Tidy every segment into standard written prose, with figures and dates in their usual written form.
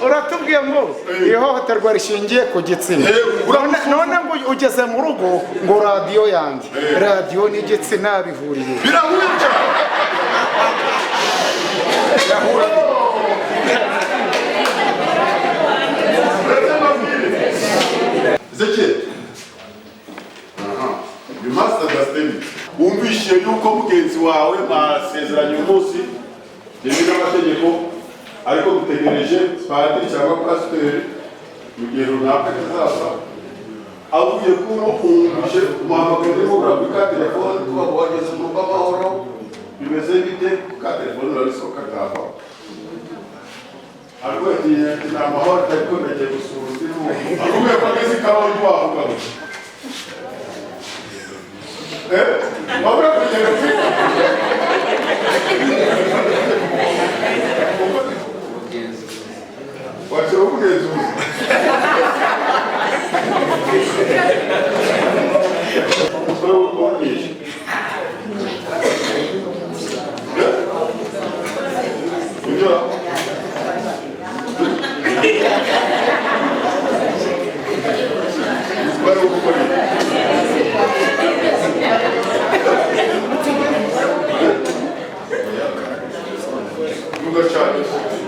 uratubwiye ngo ihohoterwa rishingiye ku gitsina, none ngo ugeze mu rugo ngo radiyo yanjye, radiyo n'igitsina bihuriye, birahurira. Ezekiel, you must understand it. Wumvishe yuko mugenzi wawe masezeranye umunsi yewe n'amategeko ariko gutegereje padiri cyangwa pasiteri mu gihe runaka kizaza avuye kumufunguje umuhamagara n'umugura kuri telefone tuba wageze mu rugo amahoro bimeze bite ka telefone urabisohoka kava ariko ati nta mahoro ariko nagiye gusura undi n'umuntu avuye ko ageze ikawa y'uwavuga wabura kugenda wachira umugenzuzi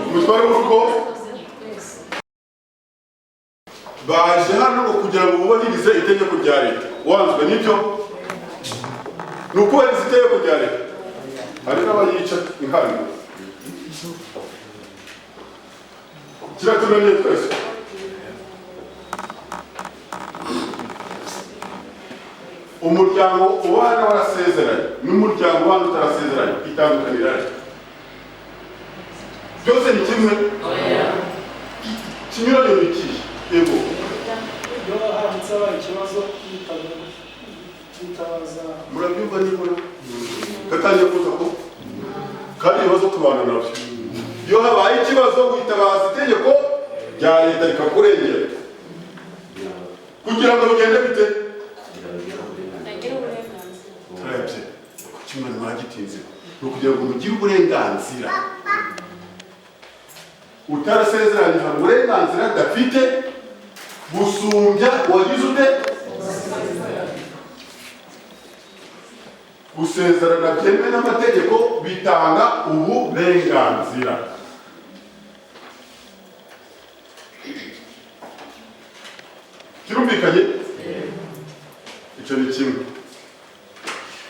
umutware w'urugo baje hano kugira ngo bubahirize itegeko rya leta. Wanzwe n'ibyo ni ukubahiriza itegeko rya leta. Hari n'abayica inkari kiratunaniye twese. Umuryango ubana warasezeranye n'umuryango ubana utarasezeranye itandukanira byose ni kimwe. Kinyuranye n'ikihe yego yo haramutse abaye ikibazo yitabaza murabyumva nibura gatangiye kuza ko kandi ibibazo tubana nabyo. Iyo habaye ikibazo witabaza itegeko rya leta rikakurengera kugira ngo bigende bite turabye kimwe mwagitinze no kugira ngo mugire uburenganzira utarasezeranye hari uburenganzira adafite gusumbya wagize ute gusezerana byemewe n'amategeko bitanga uburenganzira. Kirumvikanye? Icyo ni kimwe.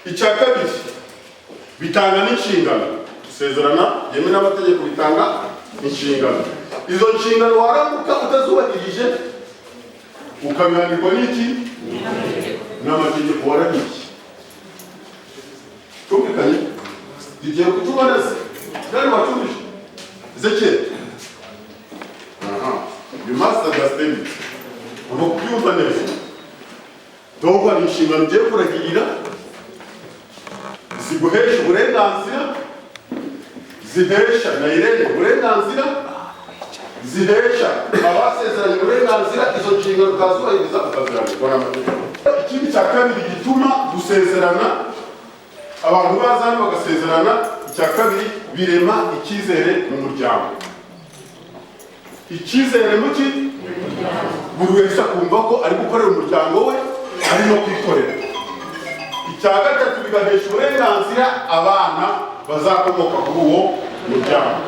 Icya kabiri bitanga n'inshingano. Gusezerana byemewe n'amategeko bitanga inshingano. Izo nshingano waramuka utazubahirije ukabihanirwa n'iki n'amategeko warahiye. Tumvikanye igiye kutubona se kandi wacumije Ezekiel. You must understand it. Ubu kubyumva neza donc hari inshingano ugiye kuragirira ziguhesha uburenganzira, zihesha na Irene uburenganzira, zihesha abasezeranye uburenganzira. Izo nshingano ukazubahiriza ukazirangirwa n'amategeko. Ikindi cya kabiri gituma gusezerana abantu baza hano bagasezerana, icya kabiri birema icyizere mu muryango. Icyizere muki buri wese akumva ko ari gukorera umuryango we, ari no kwikorera. Icya gatatu bigahesha uburenganzira abana bazakomoka kuri uwo muryango.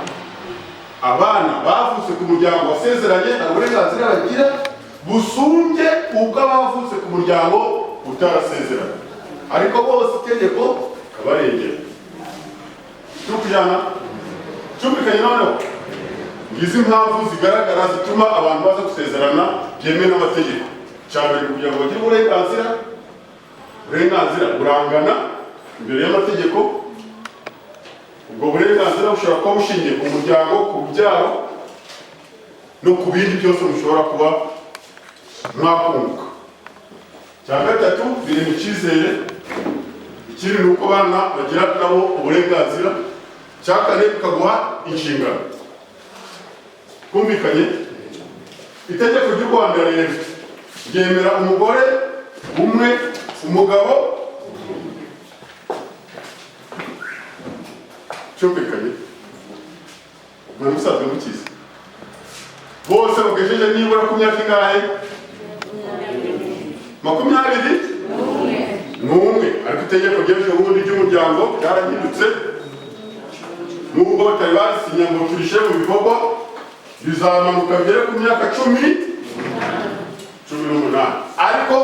Abana bavutse ku muryango wasezeranye hari uburenganzira bagira busumbye ubwo abavutse ku muryango utarasezeranye, ariko bose itegeko kabarengera. Tukujyana cyumvikanye noneho ngizi impamvu zigaragara zituma abantu baza gusezerana byemewe n'amategeko. Cyambere kugira ngo bagire uburenganzira burangana imbere y'amategeko. Ubwo burenganzira bushobora kuba bushingiye ku muryango, ku rubyaro no ku bindi byose mushobora kuba mwakunguka. Cya gatatu birema icyizere. Ikindi ni uko abana bagira nabo uburenganzira. Cya kane bikaguha inshingano. Kumvikanye itegeko ry'u Rwanda rero ryemera umugore umwe, umugabo cyumvikanye. mwari musanzwe mukizi bose bagejeje nibura ku myaka ingahe 20 n'umwe ariko itegeko ryemeje ubundi ry'umuryango ryarahindutse nubwo batari barisinya ngo turishe mu bikorwa bizamanuka bigere ku myaka 18 ariko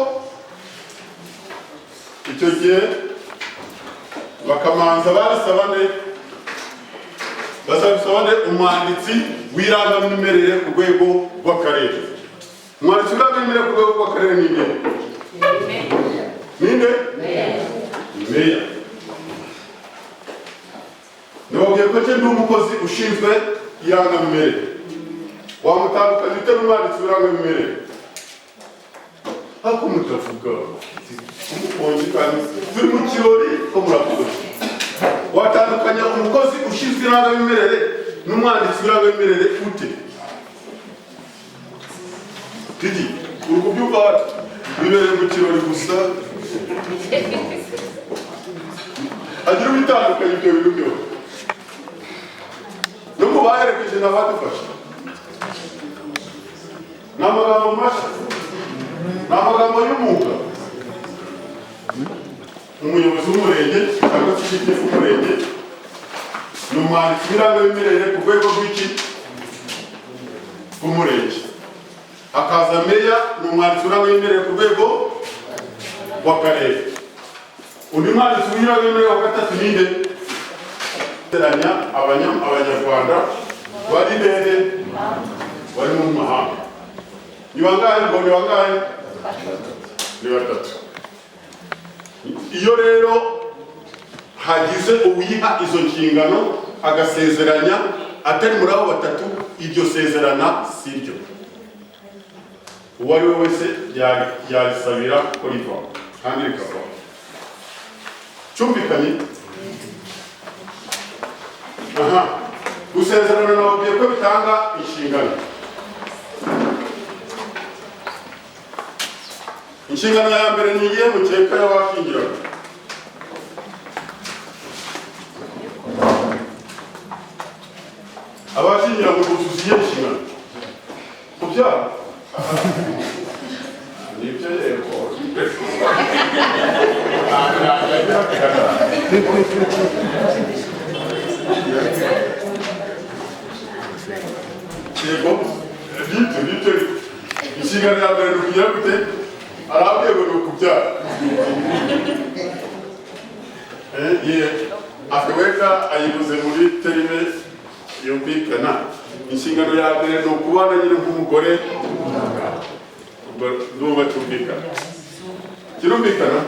icyo gihe bakamanza basabane umwanditsi w'irangamimerere ku rwego rw'akarere. Umwanditsi w'irangamimerere ku rwego rw'akarere ni nde? Ninde? Meya. Nababwiye ko ndi umukozi ushinzwe irangamimerere. Wamutandukanye ute n'umwanditsi w'irangamimerere? Ako mutavuga umukonji kandi turi mu kirori ko muravuga. Watandukanya umukozi ushinzwe irangamimerere n'umwanditsi w'irangamimerere ute? Tidi, uri kubyumva wate? Bibereye mu kirori gusa. Agira ubitandukanye ibyo bintu byose. No mu baherekeje n'abadufasha. Ni amagambo mashya. Ni amagambo y'umwuga. Umuyobozi w'umurenge cyangwa se ikipe y'umurenge ni umwanditsi w'irangamimerere ku rwego rw'iki rw'umurenge. Hakaza meya ni umwanditsi w'irangamimerere ku rwego rw'akarere. Undi mwanditsi w'irangamimerere wa gatatu ni nde? Teranya abanyarwanda bari ndende bari mu mahanga. Ni bangahe ngo ni bangahe? Ni batatu. Iyo rero hagize uwiha izo nshingano agasezeranya atari muri abo batatu, iryo sezerana siryo. Uwo ari we wese yarisabira ko riva kandi rikava. Cyumvikanye? Aha, gusezerana nababwiye ko bitanga inshingano. Inshingano ya mbere ni igihe mukeka y'abashyingiranywe. Abashyingiranywe buzuza iyo nshingano. Kubyara nibyo yego. Yego, bito. Inshingano ya mbere ni ukugira gute? Arabwiye ngo ni ukubyara. Akaweka ayibuze muri terime yumvikana. Inshingano ya mbere ni ukubana nyine nk'umugore. Ndumva cyumvikana. Kirumvikana?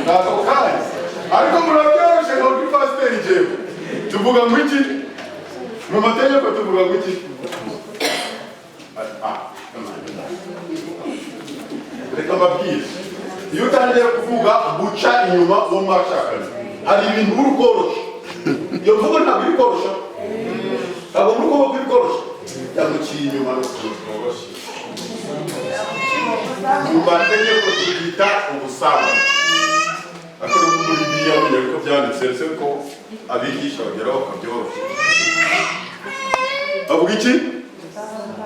Ntabwo kandi. Ariko murabyoroshe ngo ndi pasiteri jewe. Tuvuga ngo iki? Mu mategeko tuvuga ngo iki? Reka mbabwire, iyo utangiye kuvuga guca inyuma uwo mwashakanye hari ibintu uri korosha. Iyo mvugo ntabwo iri korosha, ntabwo muri kuboko iri korosha, yamuciye inyuma no korosha. Mu mategeko tuyita ubusambanyi. Akora muri Bibiliya menya ko byanditse ko abigisha bageraho bakabyorosha. Avuga iki?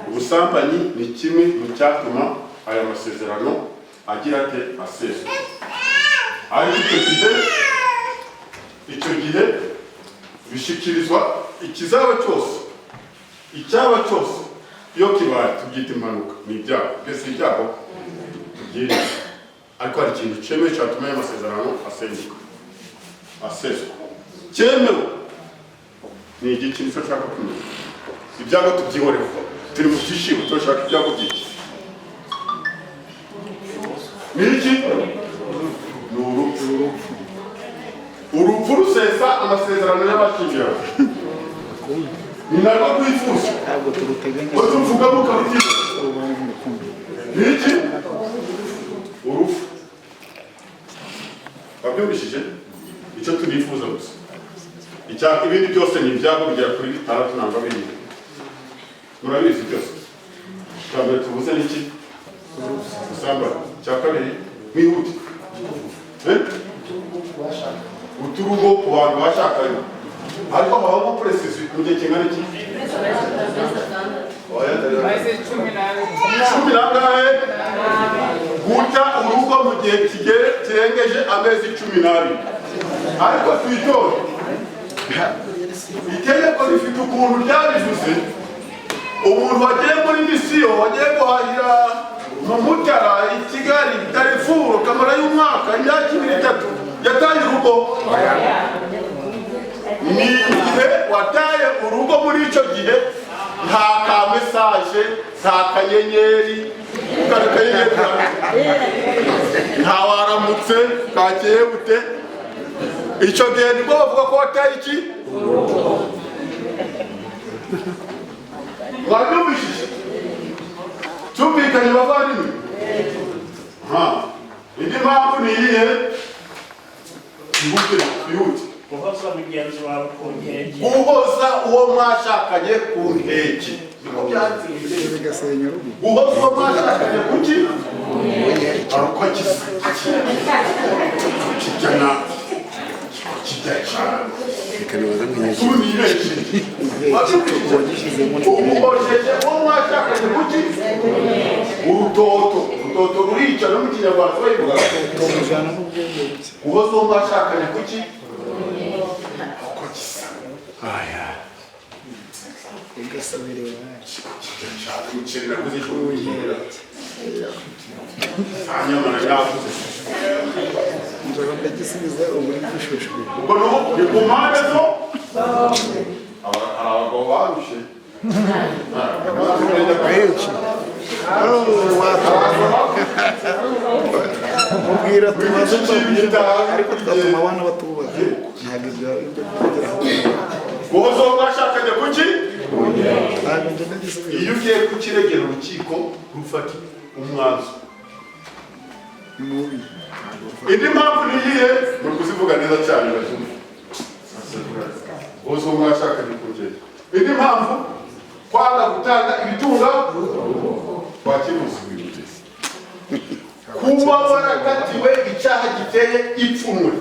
Ubusambanyi ni kimwe mu cyatuma aya masezerano agira ate aseswa. Ariko icyo gihe bishyikirizwa icyaba cyose iyo kibaye tubyita impanuka, ni ibyago. Mbese ibyago tubyita, ariko hari ikintu cyemewe cyatuma aya masezerano aseswa. Cyemewe ni igiki nicyo nshaka kumenya. Ibyago tubyihorera, turi mu byishimo turashaka ibyago byinshi. Ni iki? Ni urupfu. Urupfu rusesa amasezerano y'abashyingiranywe. Ni narwo twifuza. Ko tuvuga mu kabutiko. Ni iki? Urupfu. Babyumvishije? Icyo turifuza gusa. Ibindi byose ni ibyago bigera kuri 6 nangwa 7. Murabizi byose. Twabere tuvuze n'iki? Ubusambanyi. Cya kabiri mwihute. Uturugo ku bantu bashakanye. ariko habamo puresisi mu gihe kingana iki? cumi n'angahe? guca urugo mu gihe kirengeje amezi 12. ariko twitore itegeko rifite ukuntu ryabivuze. umuntu wagiye muri misiyo, wagiye guhahira mu Mutara, i Kigali, Darifuru, kamara y'umwaka, imyaka 2-3, yataye urugo. ni igihe wataye urugo, muri icyo gihe nta ka mesaje, nta kanyenyeri, nta waramutse, kakeye bute. icyo gihe nibwo bavuga ko wataye iki? mwabyumvishije? cyumvikanye bavandimwe? indi mpamvu ni iyihe? ihute. guhoza mugenzi wawe ku nkeke. guhoza uwo mwashakanye ku nkeke. bigasenya urugo. guhoza uwo mwashakanye kuki? aruko kijyana kijya cyane umuhojeje uwo mwashakanye kuki? urutoto. urutoto rurica no mu kinyarwanda bayivuga guhoza uwo mwashakanye kuki? uko gisa. ubwo ni ku mpande zo abagabo barushe mubwira tumaze ariko twatuma abana batubaha ntabwo ibyo kugeraho. guhoza uwo mwashakanye kuki? iyo ugiye kukiregera urukiko rufata umwanzuro. indi mpamvu ni iyihe? muri kuzivuga neza cyane batumva. guhoza uwo mwashakanye kuki? indi mpamvu kwanga gutanga ibitunga kwa kibuze. kuba warakatiwe icyaha giteye ipfunwe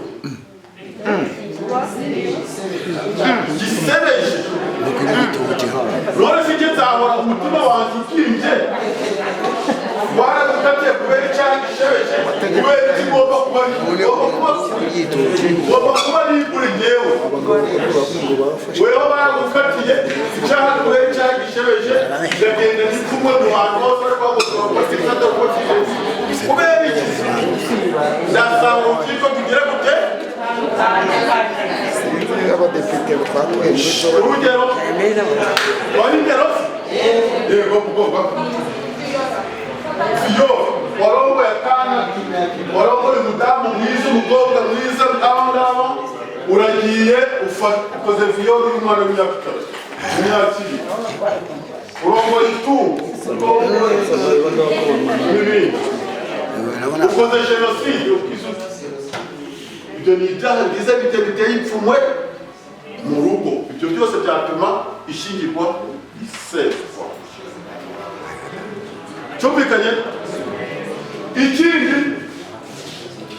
gisebeje. none si njye nzahora umutima wanjye ubyimbye waragukatiye kubera icyaha gishebeje, kubera iki ngomba kuba nibure njyewe. weho baragukatiye icyaha kubera icyaha gishebeje, ndagenda n'ipfumwe mu bantu bose ariko kubera iki? ndasaba urukiko tugere gute? abadepite twatoye urugero ingero yego mugomba iyo warongoye akana, warongoye umudamu mwiza, umukobwa mwiza, ngaba uragiye ukoze viyoro y'umwana w'imyaka 3, imyaka 2, urongoye itungo n'ibindi, ukoze jenoside. ibyo ni ibyaha byiza biteye ipfunwe mu rugo. ibyo byose byatuma ishingirwa iseswa. cyumvikanye? ikindi,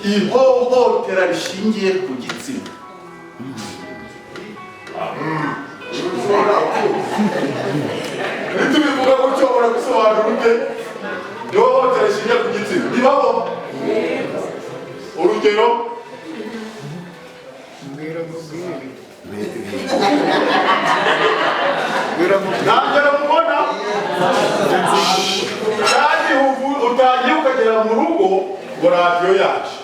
ihohotera rishingiye ku gitsina. nitubivuga gutyo uragusobanura ute? ihohotera rishingiye ku gitsina ribaho. urugero ntabwo mubona kandi utangiye ukagera mu rugo ngo radiyo yacu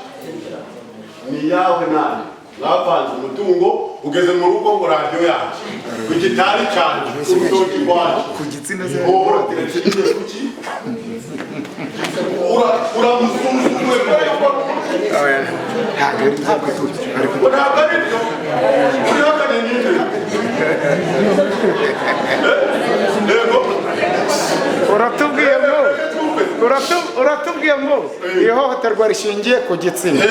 ni iyawe nawe mwavanze umutungo, ugeze mu rugo ngo radiyo yacu ku gitari cyane urutoki rwacu ku gitsina ihohotera rishingiye ku ki? uramusuzuguye kubera ko ntabwo ari byo. urihakane n'ibyo uratubwiye ngo ihohoterwa rishingiye ku gitsina.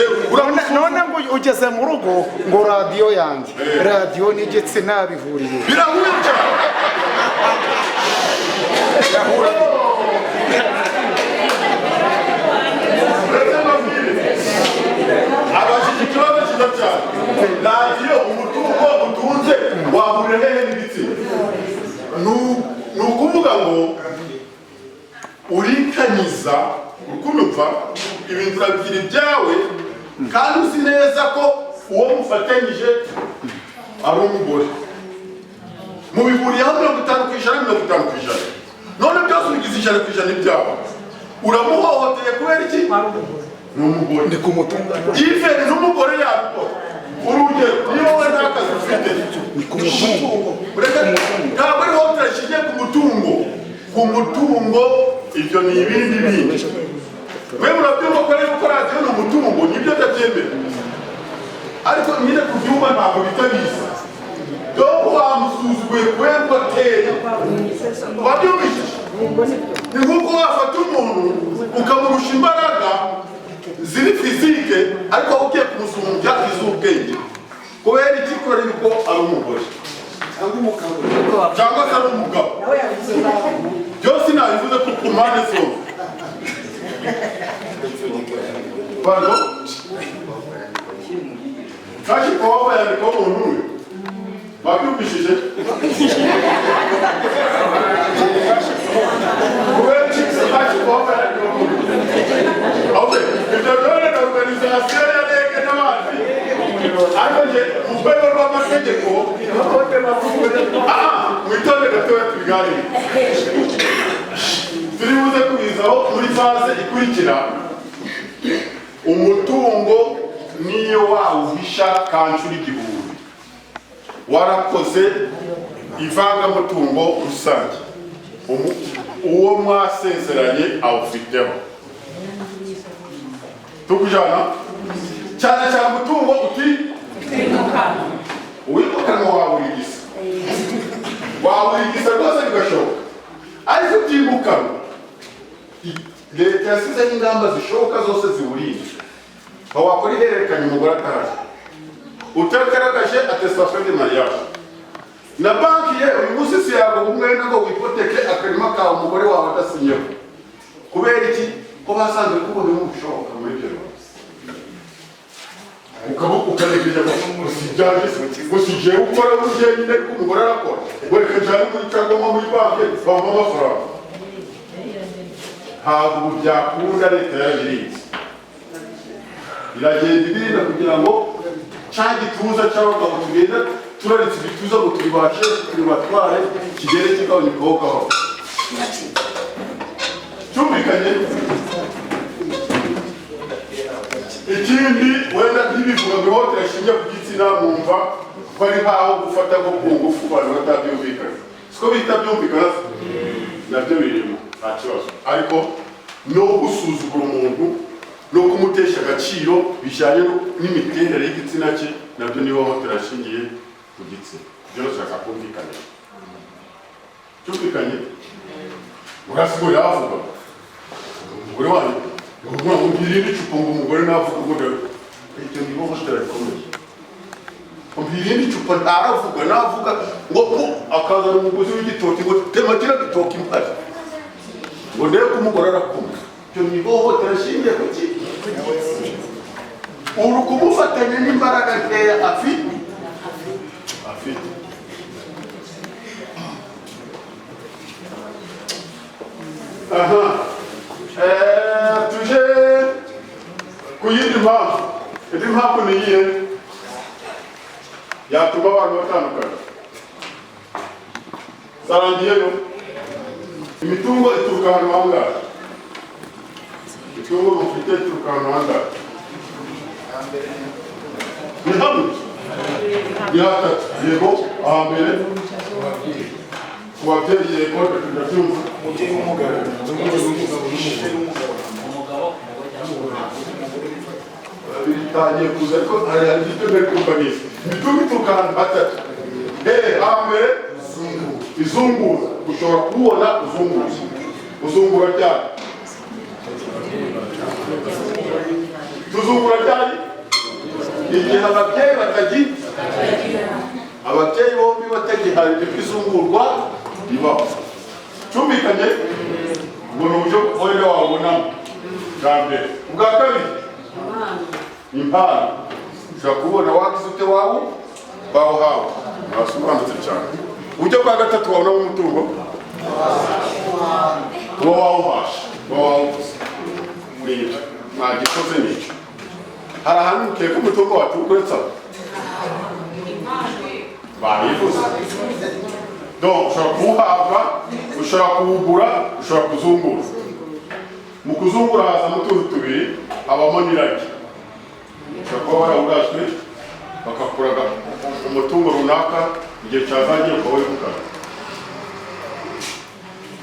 none ngo ugeze mu rugo ngo radiyo yanjye, radiyo n'igitsina bihuriye. birahuye cyane. abashyize ikibazo cyiza cyane. radiyo umutungo utunze wahurira hehe n'igitsina ni ukuvuga ngo urikanyiza ukumva ibintu urabigira ibyawe kandi uzi neza ko uwo mufatanyije ari umugore mubihuriyeho 50% 50%. None byose ubigize 100% ibyawe uramuhohoteye kubera iki? Ni umugore. Ndi kumutunga. Ife n'umugore yabikora. Urugero niyo wowe nta kazi ufite Ni kumutungo. ntabwo ariho turashingiye ku mutungo ibyo ni ibindi bindi. Wewe urabyumva ko rero gukora radiyo ni umutungo nibyo ndabyemera, ariko nyine kubyumva ntabwo bitabizi. Dore wamusuzuguye kubera ko ateye wabyumvishije. Ni nk'uko wafata umuntu ukamurusha imbaraga ziri fizike ariko aho ugiye kumusumbya iz'ubwenge kubera iki? Kubera yuko ari umugore cyangwa se ari umugabo. Byose nabivuze ku mpande zose. Pardon? Kashi kwa waba yandikaho umuntu umwe babyumvishije kubera iki? Kashi kwa waba yandikaho umuntu umwe. Ibyo byone na organizasiyo ya rege n'abandi ariko nje mu rwego rw'amategeko mwitonde gatoya tubiganire. Turi buze kubizaho muri faze ikurikira. Umutungo niyo wawuhisha kanshura igihumbi warakoze ivangamutungo rusange uwo mwasezeranye awufiteho tukujana cyane cyane umutungo uwimukanwa wawurigisa rwose bigashoboka, ariko utimukanwa leta yasizeho ingamba zishoboka zose ziwurinda. Aho wakora ihererekanya umugore ataje utagaragaje attestation de mariage na banki ye uyu munsi si yago umwenda ngo wipoteke akarima kawe umugore wawe adasinyeho kubera iki? Ko basanze kubona mu bishoboka muri byo ukanegeje usije ukora urugendo ariko umugore arakora wereka cyane muri cyangwa muri banki bampa amafaranga. Ntabwo byakunda leta yabirinze iragenda ibirinda kugira ngo cya gituza cy'abagabo tugenda turaritse ibituza ngo tubibashe tubibatware kigere kigabanya ukuboko. Cyumvikanye. Ikindi wenda ntibivuga ngo ihohotera rishingiye ku gitsina mwumva ko ari nkaho gufata ngo ku ngufu abantu batabyumvikana. Siko bihita byumvikana nabyo birimo nta kibazo, ariko no gusuzugura umuntu no kumutesha agaciro bijyanye n'imiterere y'igitsina cye nabyo ni ihohotera rishingiye ku gitsina. Byose ushaka kumvikana. Cyumvikanye. Urasigaye yavuga umugore wanjye umbwira n'icupa ngo umugore navuga ngo icyo ni ihohotera rikomeye. Umbwira n'icupa ntaravuga navuga ngo akazana umugozi w'igitoki ngo tematira gitoki impari ngo ndebe ko umugore arakumva. Icyo ni ihohotera rishingiye ku ki? Uri kumufatanya n'imbaraga nkeya afite. Aha. Tuje ku yindi mpamvu. Indi mpamvu ni iyihe yatuma abantu batandukana? Sarangiyeyo imitungo ituruka ahantu hangahe? Imitungo mufite ituruka ahantu hangahe? Ni hamwe? Ni hatatu? Yego. Ahambere wabyeyi yego ndabyumva. Bitangiye kuza ariko hari igitego kumbanisa imitungo ituruka ahantu hatatu. Ahambere izunguza, ushobora kubona uzungura ryari? Tuzungura ryari? Igihe ababyeyi batagira, ababyeyi bombi batagihari nibwo izungurwa ribaho. Cyumvikanye. Ngo ni uburyo wowe wabonamo bwa mbere. Ubwa kabiri impano ushobora kubona wagize ute wawe bawuhawe ntasobanutse cyane. Uburyo bwa gatatu wabona umutungo uba wawubasha uba wawuguze n'ibyo mwagikoze n'icyo. Hari ahantu mukeka umutungo wacu ukuretse aho bayivuze. Donc ushobora kuwuhabwa, ushobora kuwugura, ushobora kuzungura. Mu kuzungura hazamo utuntu tubiri, habamo n'iragi. Ushobora kuba warawugajwe bakakuraga umutungo runaka igihe cyazagiye ukaba wegukana.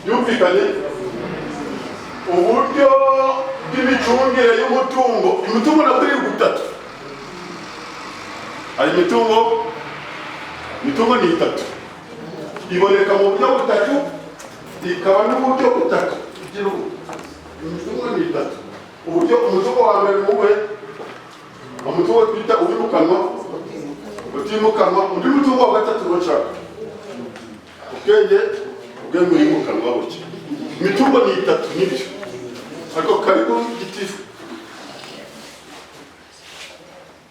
Yumvikanye uburyo bw'imicungire y'umutungo. Imitungo nabwo iri gutatu. Hari imitungo ni itatu, iboneka mu buryo butatu, ikaba n'uburyo butatu. Imitungo ni itatu. Uburyo umutungo wa mbere muwe umutungo twita uwimukanwa, utimukanwa. Undi mutungo wa gatatu bashaka ubwenge wimukanwa buke. Imitungo ni itatu nibyo, ariko karibu gitifu.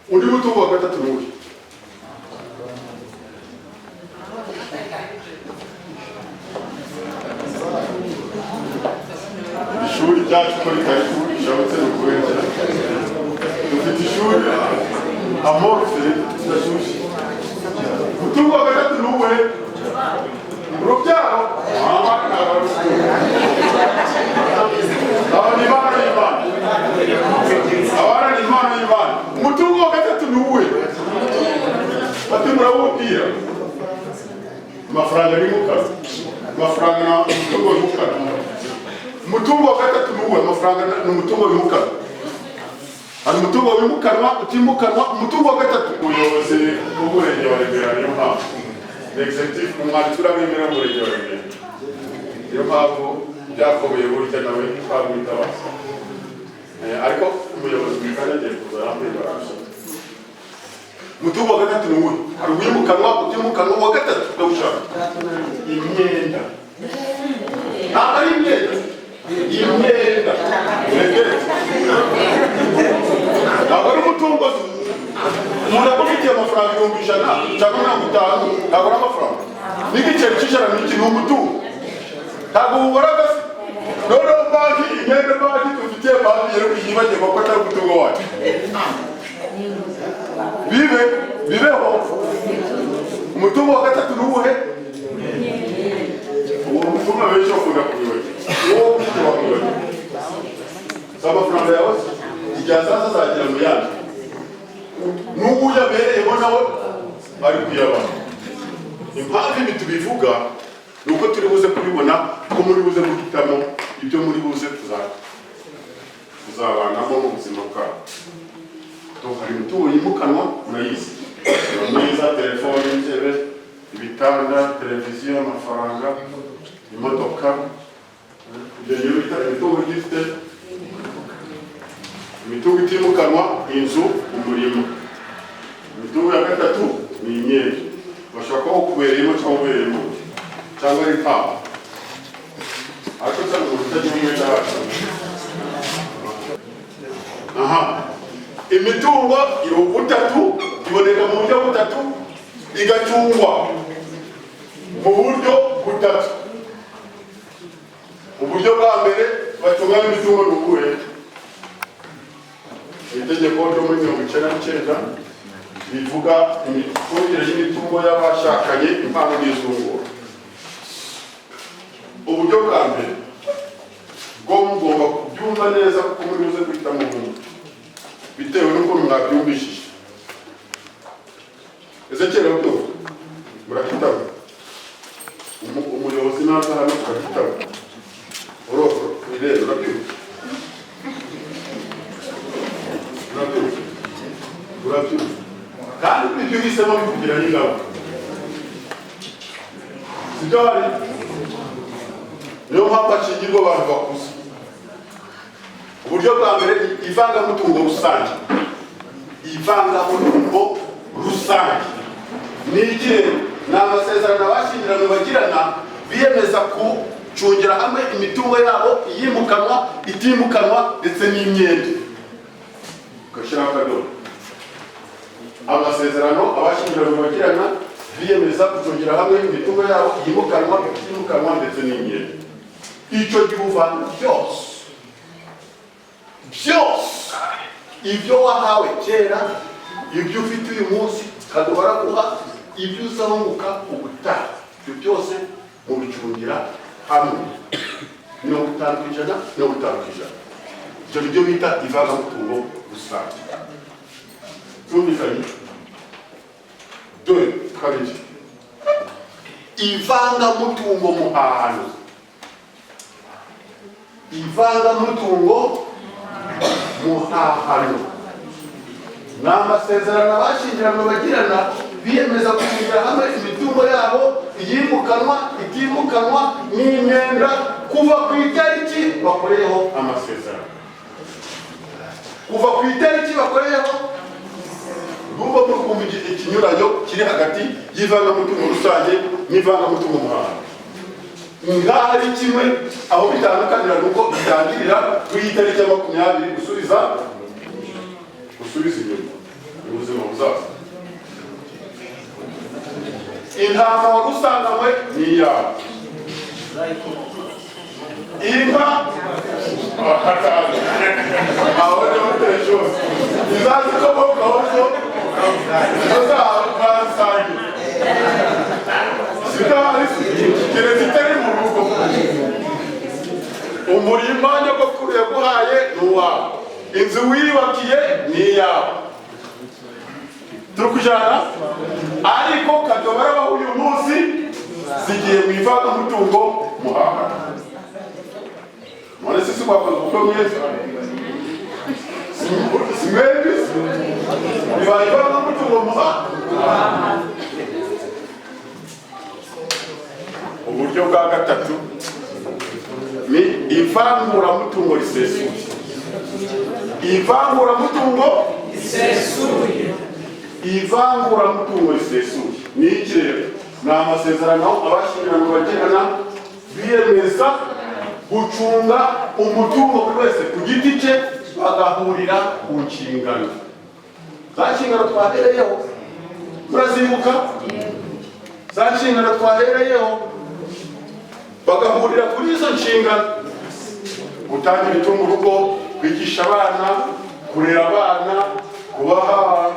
Undi mutungo wa gatatu ni uyu. Ishuri ryacu ko ritariho rishabutse ni ukubengera. Dufite ishuri amorfe tudashyushye. Umutungo wa gatatu ni uwe urubyaro. Abana ni impano y'Imana. Umutungo wa gatatu ni uwe. Bati murawubwira amafaranga y'umukara, amafaranga na umutungo w'umukara. Umutungo wa gatatu ni uwe, amafaranga ni umutungo w'umukara. Hari umutungo w'imukanwa, utimukanwa. Umutungo wa gatatu ubuyobozi bw'umurenge wa Remera. Niyo mpamvu executive umwanditsi urabemera umurenge wa Remera. Niyo mpamvu byakomeye burya nawe twamwitabaza. Ariko umuyobozi mwikanyagiye kuza yambaye barasha. Umutungo wa gatatu ni uwe. Hari uwimukanwa, utimukanwa. Wa gatatu ndawushaka imyenda. Ntabwo ari imyenda, imyenda. Ntabwo ari umutungo. Umuntu agufitiye amafaranga 100,000 cyangwa 50, ntabwo ari amafaranga. N'igiceri cy'ijana ni ikintu umutungo. Ntabwo ubora gasi. Noneho banki, imyenda banki dufitiye banki rero yibagirwa ko atari umutungo wacu. Bibeho. Umutungo wa gatatu ni uwuhe? Uwo mutungo benshi bakunda kubibagira. Uwo ufite wabibagira. Si amafaranga yawe igihe azaza azagira mu yandi. N'ubu yabereyeho nawe ari kuyabana. Impamvu ibi tubivuga ni uko turi buze kubibona ko muri buze guhitamo ibyo muri buze tuzabanamo mu buzima bwawe. Hari imitungo yimukanwa murayizi. Ameza, telefone, intebe, ibitanda, televiziyo, amafaranga, imodoka. Ibyo rero bita imitungo igifite. Imitungo itimukanwa, inzu, umurimo. Imitungo ya gatatu ni imyenda. Bashobora kuba ukubereyemo cyangwa ubereyemo cyangwa ari impamvu. Ariko cyangwa umuntu utagira umwenda wacu. Imitungo iri ubutatu, iboneka mu buryo butatu, igacungwa mu buryo butatu. Uburyo bwa mbere bacunga imitungo ni ubuhe? Itegeko ryo muri 1999 rivuga imicungire y'imitungo y'abashakanye, impano n'izungura. Uburyo bwa mbere bwo mugomba kubyumva neza kuko muri buze guhitamo umuntu bitewe n'ukuntu mwabyumvishije. Ezekera byo murakitabo. Umuyobozi naza hano murakitabo. Uroko irero urabyumva. Kandi ibyo bisemo bikugira n'ingabo. Sibyo hari? Niyo mpamvu hashingirwa abantu bakuze. Uburyo bwa mbere ivangamutungo rusange. Ivangamutungo rusange ni iki? Ni amasezerano abashyingiranywe bagirana biyemeza gucungira hamwe imitungo yabo, iyimukanwa, itimukanwa ndetse n'imyenda. Ugashyiraho akadomo. amasezerano abashyingiranywe bagirana biyemeza gucungira hamwe imitungo yabo yimukanwa, itimukanwa ndetse n'ingendo. Icyo gihe uvanga byose ibyo wahawe kera, ibyo ufite uyu munsi kandi baraguha, ibyo uzahunguka ubutaha, ibyo byose mubicungira hamwe 50%. Icyo nibyo bita ivangamutungo rusange. Tumvikanye? Dore kabiri, ivangamutungo muhahano. Ivangamutungo muhahano ni amasezerano abashyingiranywe bagirana biyemeza gucungira hamwe imitungo yabo yimukanwa, itimukanwa n'imyenda kuva ku itariki bakoreyeho amasezerano. Kuva ku itariki bakoreyeho, urumva muri kumva ikinyuranyo kiri hagati y'ivangamutungo rusange n'ivangamutungo muhahano. Ngaha ari kimwe, aho bitandukanira nuko bitangirira kuri itariki ya 20 gusubiza inyuma ubuzima buzaza. Intama wari usanganywe ni iyawe. Inka aho niho cyose izazi ko bokaho zasangiye keretse itari mu rugo. Umurima nyogokuru yaguhaye ni uwawe, inzu wiyubakiye ni iyawe. Turi kujyana, ariko kadobara baho uyu munsi zigiye mu ivangamutungo muhahano. None se wakoze ubukwe mwese? Si mwebwe bibaye ivangamutungo muhahano. Uburyo bwa gatatu ni ivanguramutungo risesuye. Ivanguramutungo risesuye ni iki rero? Ni amasezerano abashyingiranywe bagirana biyemeza gucunga umutungo buri wese ku giti cye, bagahurira ku nshingano. Za nshingano twahereyeho murazibuka? Za nshingano twahereyeho bagahurira kuri izo nshingano: gutanga imitungo mu rugo, kwigisha abana, kurera abana, kubaha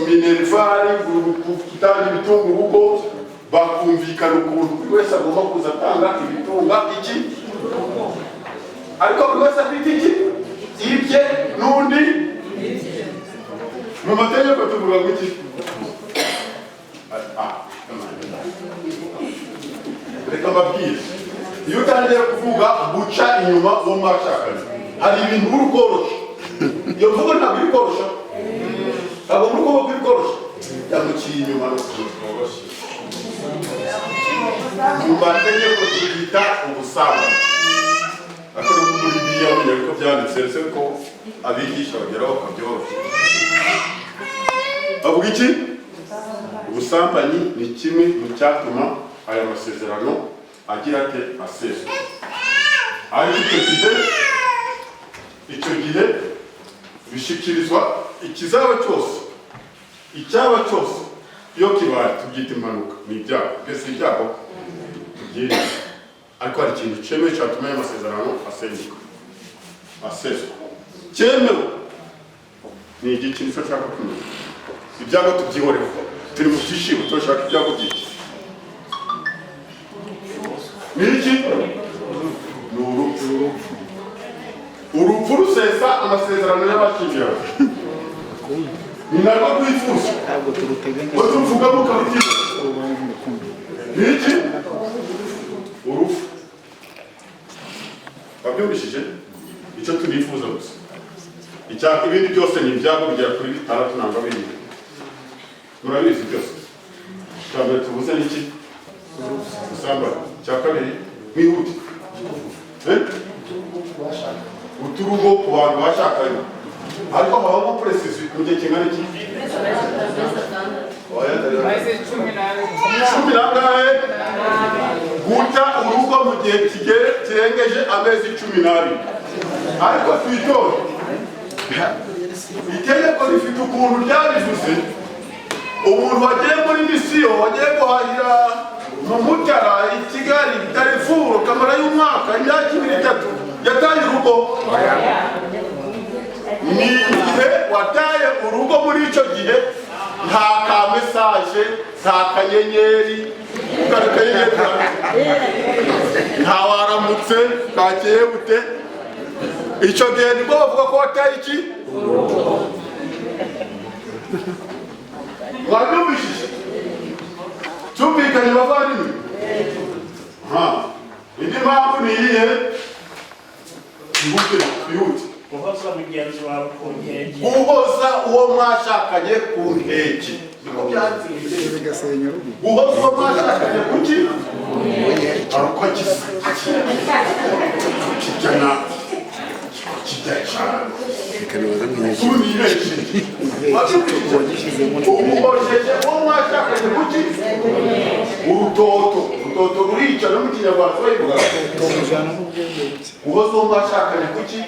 minervari, gutanga imitungo mu rugo, bakumvikana ukuntu buri wese agomba kuza atanga ibitunga iki, ariko buri wese afite iki ibye n'undi. Mu mategeko tuvuga ngo iki? Reka mbabwire, iyo utangiye kuvuga guca inyuma uwo mwashakanye, hari ibintu uri korosha. Iyo mvugo ntabwo iri korosha, ntabwo muri kuvuga iri korosha, yamuciye inyuma no korosha. Mu mategeko tubyita ubusambanyi. Akora muri Bibiliya bamenye ko byanditse ko abigisha bageraho bakabyoroshya. Bavuga iki? Ubusambanyi ni kimwe mu cyatuma aya masezerano agira ate aseswa. Ariko icyo gihe bishyikirizwa ikizaba cyose, icyaba cyose iyo kibaye tubyita impanuka, ni ibyago. Mbese ibyago tubyita, ariko hari ikintu cyemewe cyatuma aya masezerano aseswa cyemewe. Ni igiki nicyo nshaka kumenya. Ibyago tubyihorera, turi mu byishimo, turashaka ibyago byinshi. Ni iki? Ni urupfu. Urupfu rusesa amasezerano y'abashyingiranywe. Ni narwo twifuza ko tuvuga mu kabutiro. Ni iki? Urupfu. Babyumvishije? Icyo tunifuza gusa. Ibindi byose ni ibyago bigera kuri 6 nangwa 7. Murabizi byose. Cyangwa tubuze n'iki? Ubusambanyi. Cya kabiri mwihute. Uturugo ku bantu bashakanye, ariko habamo precise mu gihe kingana iki? 10 guta urugo mu gihe kirengeje amezi 12. Ariko twitore itegeko rifite ukuntu ryabivuze umuntu wagiye muri misiyo wagiye guhahira mu Mutara i Kigali Darifuru kamara y'umwaka imyaka 2-3 yataye urugo. Ni igihe wataye urugo muri icyo gihe nta ka mesaje nta kanyenyeri nta waramutse kakeye bute. Icyo gihe nibwo bavuga ko wataye iki wabyumvishije. Tumvikanye bavandimwe. Indi mpamvu ni iyihe? Ihute ihute. guhoza mugenzi wawe ku nkeke. Guhoza uwo mwashakanye ku nkeke. bigasenya urugo. Guhoza uwo mwashakanye kuki? Ariko kijyana kijyana umuhojeje uwo mwashakanye kuki? Urutoto. Urutoto rurica no mu Kinyarwanda bayivuga. Guhoza uwo mwashakanye kuki?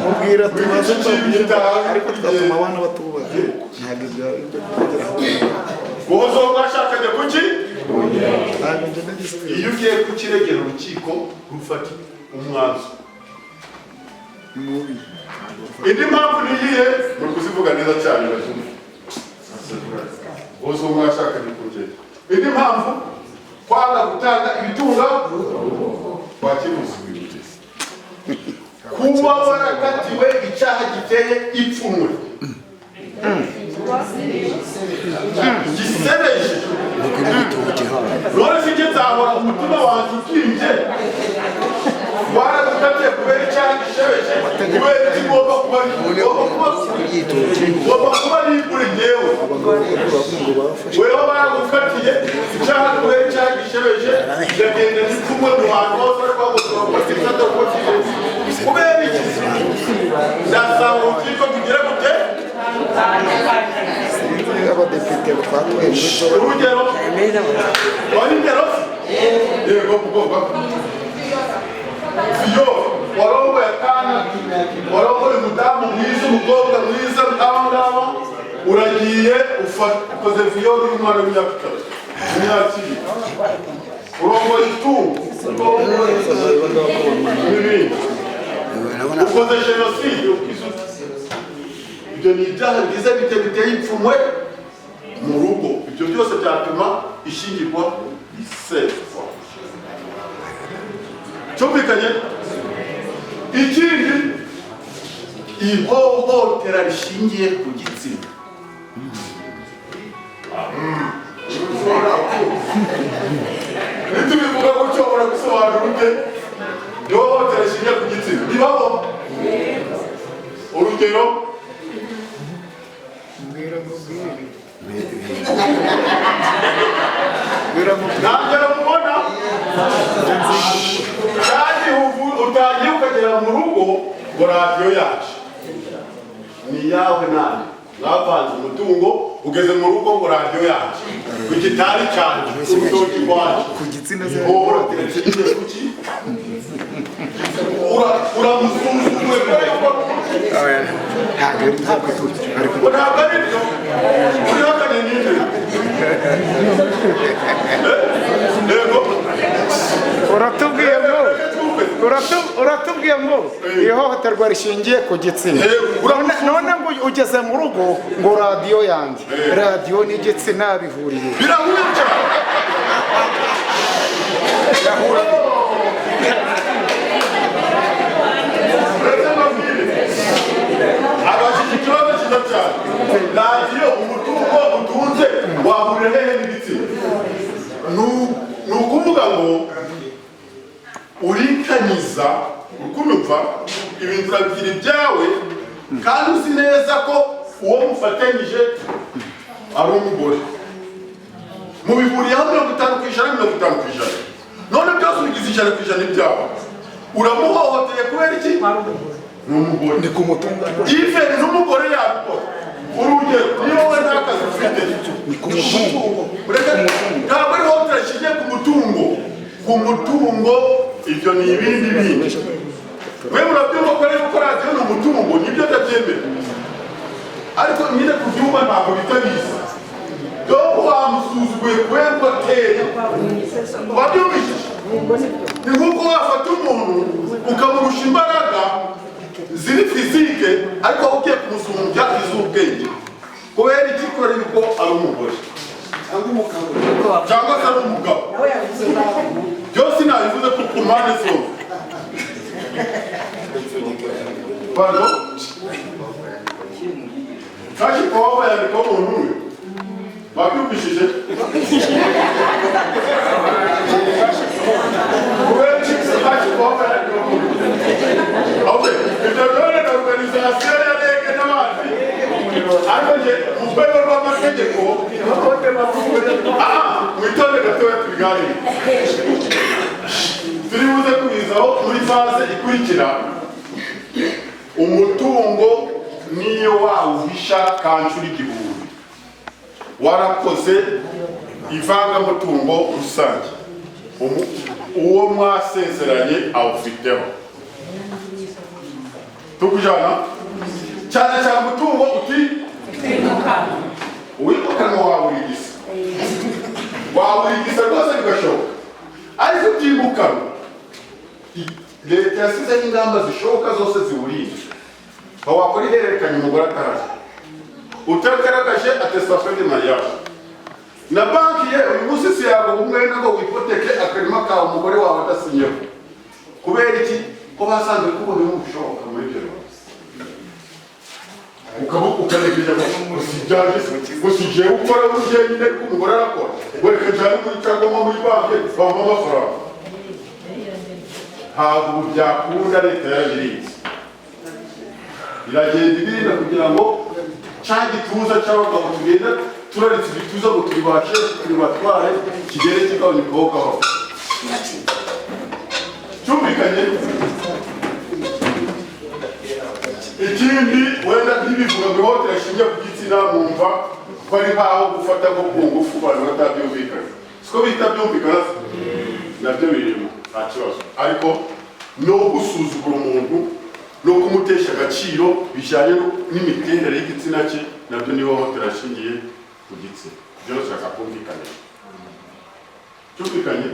ubwira tumaze ariko twatuma abana batubaha ntabwo ibyo kugeraho. Guhoza uwo mwashakanye kuki? Iyo ugiye kukiregera urukiko rufata umwanzuro. Indi mpamvu ni iyihe? Muri kuzivuga neza cyane batumva. Guhoza uwo mwashakanye kuki? Indi mpamvu kwanga gutanga ibitunga wakibuza ibintu. Kuba warakatiwe icyaha giteye ipfunwe. Gisebeje. None sije nzahora umutima wanjye ukimbye. Warakatiwe kubera icyaha gishebeje. Kubera igomba kuba ari kuri njyewe. Wewe baragukatiye icyaha kubera icyaha gishebeje. Ndagenda n'ipfunwe mu bantu bose ariko kubera iki? Ndasaba urukiko tugere gute? abadepite batwatuye urugero warindero yego kugomba iyo warongoye akana warongoye umudamu mwiza umukobwa mwiza abangaba uragiye ukoze viyo y'umwana w'imyaka 3 urongoye itungo ukoze jenoside. Ibyo ni ibyaha byiza biteye ipfunwe mu rugo. Ibyo byose byatuma ishingirwa iseswa. Cyumvikanye? Ikindi, ihohotera rishingiye ku gitsina. Nitubivuga gutyo urabisobanura ute? Ihohotera rishingiye ku gitsina bibaho. Urugero ntabwo mubona kandi utangiye ukagera mu rugo ngo radiyo yacu ni iyawe nawe mwavanze umutungo ugeze mu rugo ngo radiyo yacu ku gitari cyane urutoki rwacu ku gitsina uramusuzuguye ntabwo ari byo urihakanye n'ibyo. uratubwiye ngo ihohoterwa rishingiye ku gitsina. None ngo ugeze mu rugo ngo radiyo yanjye radiyo n'igitsina bihuriye. Birahuye cyane. Abashyize ikibazo cyiza cyane. Radiyo umutungo utunze wahurira hehe n'igitsina? Ni ukuvuga ngo urikanyiza ukumva ibintu urabyira ibyawe kandi uzi neza ko uwo mufatanyije ari umugore. Mubihuriyeho 50%, 50%. none byose ubigize ijana ku ijana ibyawe uramuhohoteye kubera iki? Ni umugore. Ni ku mutungo. Ifeni n'umugore yabikora. Urugero niyo wowe nta kazi ufite Ni ku mutungo. ntabwo ari hohotera rishingiye ku mutungo. Ku mutungo ibyo ni ibindi bindi. We murabyumva ko ari gukora radiyo ni umutungo nibyo ndabyemera. Ariko nyine kubyumva ntabwo bitabizi. Dore wamusuzuguye kubera ko ateye. Wabyumvishije? Ni nk'uko wafata umuntu ukamurusha imbaraga ziri fizike ariko aho ugiye kumusumbya iz'ubwenge. Kubera iki? Kubera yuko ari umugore cyangwa se ari umugabo. Byose nabivuze ku mpande zose. Pardon? Kashi kwa waba yandikaho umuntu umwe babyumvishije? Kubera iki? Kashi kwa waba yandikaho umuntu umwe. Okay, ibyo rero na organizasiyo ya rege n'abandi ariko nge mu rwego rw'amategeko mwitonde gatoya tubiganire. Turi buze kubizaho muri faze ikurikira. Umutungo niyo wawuhisha kanshura igihumbi warakoze ivangamutungo rusange uwo mwasezeranye awufiteho tukujana cyane cyane umutungo uti uwimukanwa wawurigisa rwose bigashoboka ariko utimukanwa leta yasizeho ingamba zishoboka zose ziwurinda. Wakora ihererekanya umugore ataraje utagaragaje attestation de mariage na banki ye uyu munsi si yago umwenda ngo wipoteke akarima kawe umugore wawe adasinyeho. Kubera iki? Ko basanze ko buri mushoboka muri byo ukanegeje usije ukora urugendo ariko umugore arakora wereka cyane muri cyangwa muri banki bampa amafaranga. Ntabwo byakunda leta yabirinze iragenda ibirinda kugira ngo cya gituza cy'abagabo tugenda turaritse igituza ngo turibashe turibatware kigere kigabanyukaho gahoro. Cyumvikanye? Ikindi wenda ntibivuga ngo ihohotera rishingiye ku gitsina mwumva ko ari nkaho gufata nko ku ngufu abantu batabyumvikana. Siko bihita byumvikana nabyo birimo nta kibazo. Ariko no gusuzugura umuntu no kumutesha agaciro bijyanye n'imiterere y'igitsina cye nabyo ni ihohotera rishingiye ku gitsina. Byose bakakumvikana. Cyumvikanye?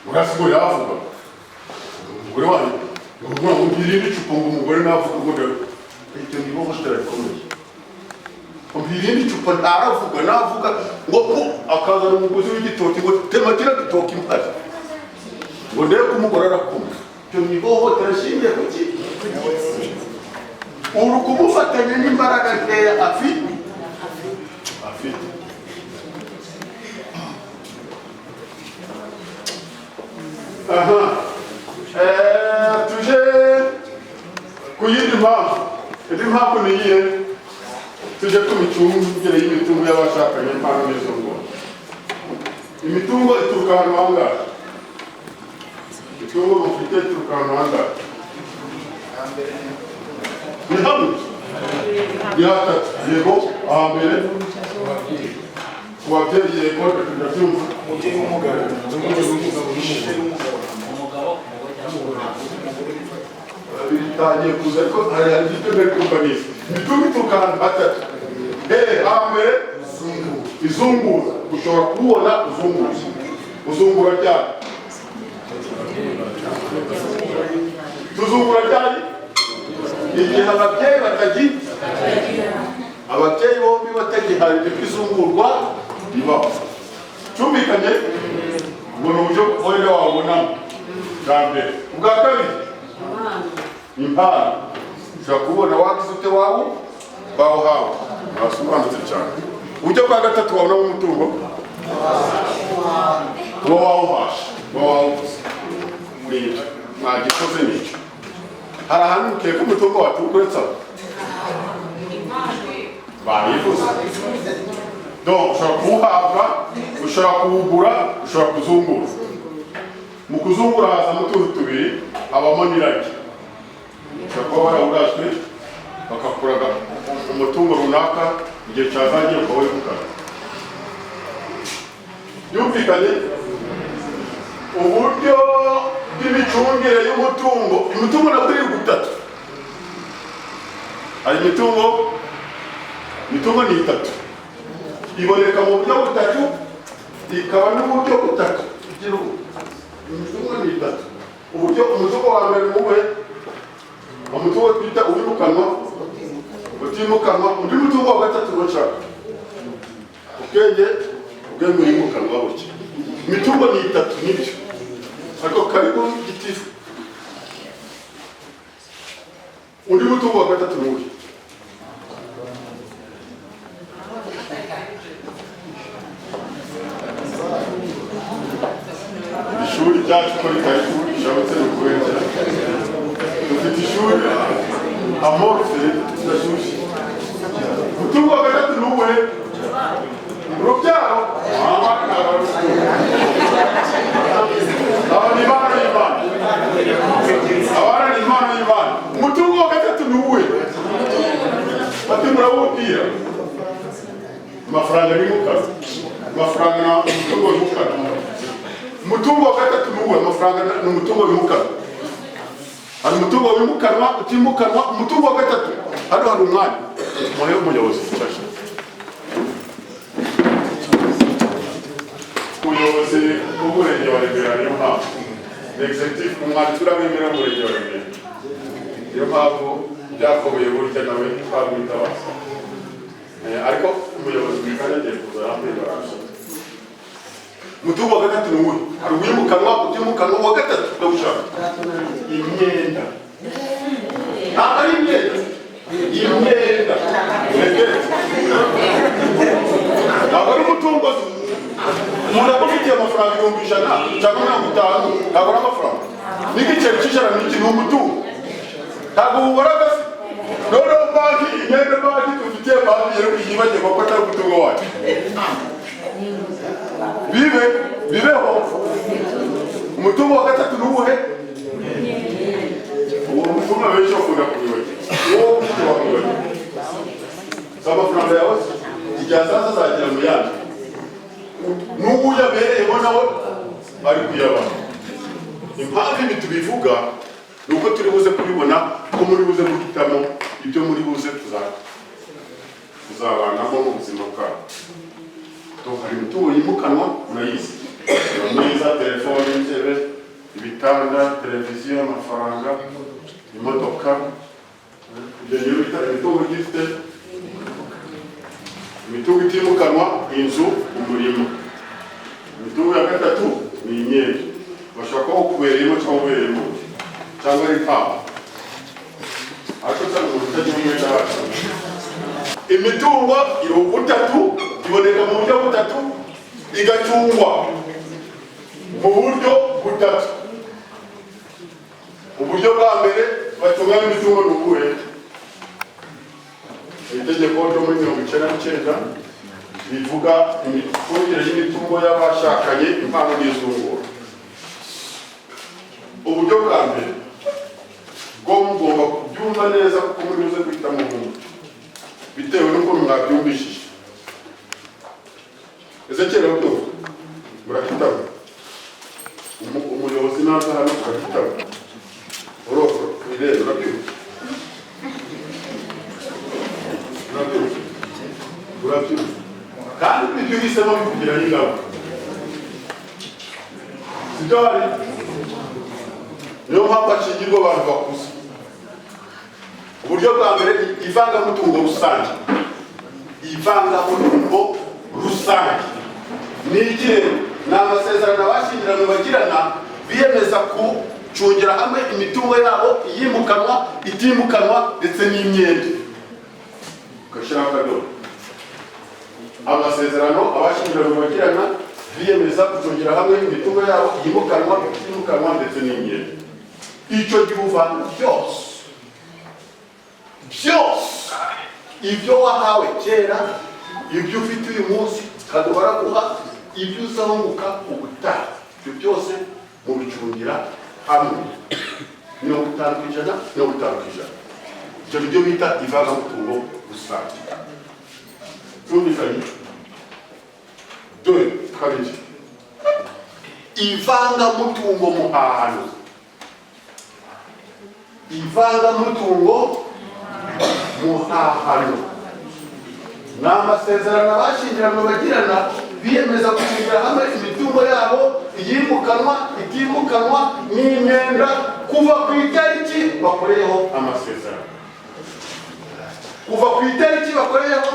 Murasigo yavuga umugore wanyu umbwira icupa ngo umugore navuga ngo ibyo ni ihohotera rikomeye. Umbwira icupa ntaravuga navuga ngo akazana umugozi w'igitoki ngo tematira gitoki impari ngo ndebe ko umugore arakumva. Ibyo ni ihohotera rishingiye ku gitsina. Uri kumufatanya n'imbaraga nkeya afite. Aha. Tuje ku yindi mpamvu. Indi mpamvu ni iyihe? Tuje ku micungire y'imitungo y'abashakanye mpano n'izo ngo. Imitungo ituruka ahantu hangahe? Imitungo mufite ituruka ahantu hangahe? Ni hamwe? Ni hatatu. Yego, ahambere. Ku babyeyi yego ndabyumva. Bitangiye kuza ariko hari igito mbere kumvaniza. Imitungo ituruka ahantu hatatu. Ahambere izunguza. Ushobora kubona uzunguza. Uzungura ryari? Tuzungura ryari? Igihe ababyeyi batagira. Ababyeyi bombi batagihari ibyo izungurwa bibaho. Cyumvikanye? Ngo ni uburyo wenda wabonamo. Bwa mbere. Ubwa kabiri impano. Ushobora kubona wagize ute wawe bawuhawe. Barasobanutse cyane. Uburyo bwa gatatu wabonamo umutungo kuba wawuhasha kuba wawuguze n'ibyo mwagikoze n'icyo. Hari ahantu ukeka umutungo waturuka uretse aho bayivuze. Donc ushobora kuwuhabwa, ushobora kuwugura, ushobora kuzungura. mu kuzungura hazamo utuntu tubiri habamo n'iragi. Ushobora kuba warawurajwe bakakuraga umutungo runaka igihe cyazagiye ukaba wegukana. Byumvikanye uburyo bw'imicungire y'umutungo. Imitungo nabwo iri gutatu. Hari imitungo ni itatu, iboneka mu buryo butatu, ikaba n'uburyo butatu. Imitungo ni itatu. Uburyo umutungo wa mbere muwe umutungo twita uwimukanwa, utimukanwa, undi mutungo wa gatatu n'ushaka ubwenge urimukanwa buke. Imitungo ni itatu nibyo, ariko karibu gitifu. Undi mutungo wa gatatu n'uwe. Ishuri ryacu ko ritari ishuri rishabutse ni ukubera dufite ishuri amorfe tudashushe. Umutungo wa gatatu n'uwe urubyaro. Abana ni impano y'Imana. Umutungo wa gatatu n'uwe bati murawubwira. Amafaranga n'imukara. Amafaranga na umutungo w'imukara. Umutungo wa gatatu n'uwe amafaranga n'umutungo w'imukara. Hari umutungo w'imukanwa, utimukanwa. Umutungo wa gatatu hano hari umwanya muhe umuyobozi ufasha. Umuyobozi w'umurenge wa Remera niyo mpamvu executive umwanditsi urabemera umurenge wa Remera. Niyo mpamvu byakomeye burya nawe twamwitabaza. Ariko umuyobozi mwikanya agiye kuza yambaye barasha. Umutungo wa gatatu n'uwe hari uwimukanwa, utimukanwa. Wa gatatu ndawushaka imyenda. Ntabwo ari imyenda, imyenda. Ntabwo ari umutungo. Umuntu agufitiye amafaranga 100,000 cyangwa 50,000 ntabwo ari amafaranga. N'igiceri cy'ijana ni ikintu umutungo. Ntabwo ubura gasi. Noneho banki, imyenda banki dufitiye banki yari kuyibagirwa ko atari umutungo wacu. Bibeho. Umutungo wa gatatu n'uwuhe? Uwo mutungo benshi bakunda kuwibagirwa. Uwo ufite wakwibagirwa. Amafaranga yawe igihe azaza azagera mu yandi. N'ubu yabereyeho nawe ari kuyabana. Impamvu ibi tubivuga ni uko turi buze kubibona ko muri buze guhitamo ibyo muri buze tuzabanamo mu buzima bwawe. Hari imitungo yimukanwa murayizi. Ameza, telefone, intebe, ibitanda, televiziyo, amafaranga, imodoka. Ibyo rero bita imitungo igifite. Imitungo itimukanwa inzu, umurimo. Imitungo ya gatatu ni imyenda. Bashobora kuba ukubereyemo cyangwa ubereyemo cyangwa ari papa. Ariko cyangwa umuntu utagira umwenda wacu. Imitungo iri ubutatu, iboneka mu buryo butatu, igacungwa mu buryo butatu. Uburyo bwa mbere batunganya imitungo ni ubuhe? Itegeko ryo muri 1999 bivuga imicungire y'imitungo y'abashakanye impano n'izungura. Uburyo bwa mbere bwo mugomba kubyumva neza kuko muri buze guhitamo umuntu bitewe n'ukuntu mwabyumvishije. Ese kera uto murahitamo umuyobozi naza hano murahitamo uroko irebe urabyumva. Kandi ibyo uhisemo bikugira n'ingaruka. Sibyo hari? Niyo mpamvu hashingirwa abantu bakuze. Uburyo bwa mbere ivangamutungo rusange. Ivangamutungo rusange ni iki? Ni amasezerano abashyingiranywe bagirana biyemeza gucungira hamwe imitungo yabo iyimukanwa, itimukanwa ndetse n'imyenda. Ugashyiraho akadomo. Amasezerano abashyingiranywe bagirana biyemeza gucungira hamwe imitungo yabo iyimukanwa, itimukanwa ndetse n'imyenda. Icyo gihe uvanga byose. Ibyo wahawe kera, ibyo ufite uyu munsi kadobara guha, ibyo uzahunguka ubutaha. Ibyo byose mu bicungira hamwe 50%, 50%. Icyo nibyo bita ivangamutungo rusange. Tumvikanye? Dore kabiri. Ivangamutungo muhahano. Ivangamutungo muhahano. Ni amasezerano abashyingiranywe bagirana biyemeza gushingira hamwe imitungo yabo iyimukanwa itimukanwa n'imyenda kuva ku itariki bakoreyeho amasezerano. Kuva ku itariki bakoreyeho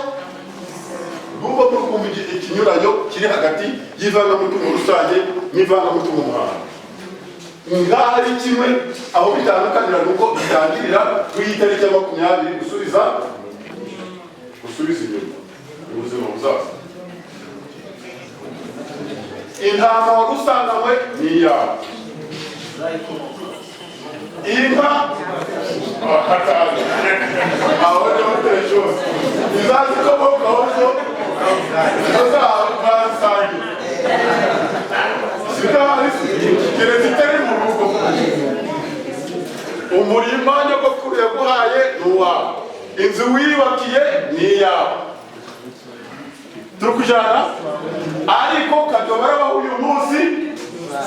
urumva muri ikinyuranyo kiri hagati y'ivangamutungo rusange n'ivangamutungo muhahano. Ngaha ari kimwe aho bitandukanira nuko bitangirira ku itariki ya 20 gusubiza inyuma ubuzima buzaza. Intama warusanganywe ni iyawe. Inka aho ni hoteli cyose izazi ko boga hozo basange sikari keretse itari mu rugo. Umurima nyogokuru yaguhaye ni uwawe. Inzu wiyubakiye ni iyawe. Turukujana ariko kadobara baho uyu munsi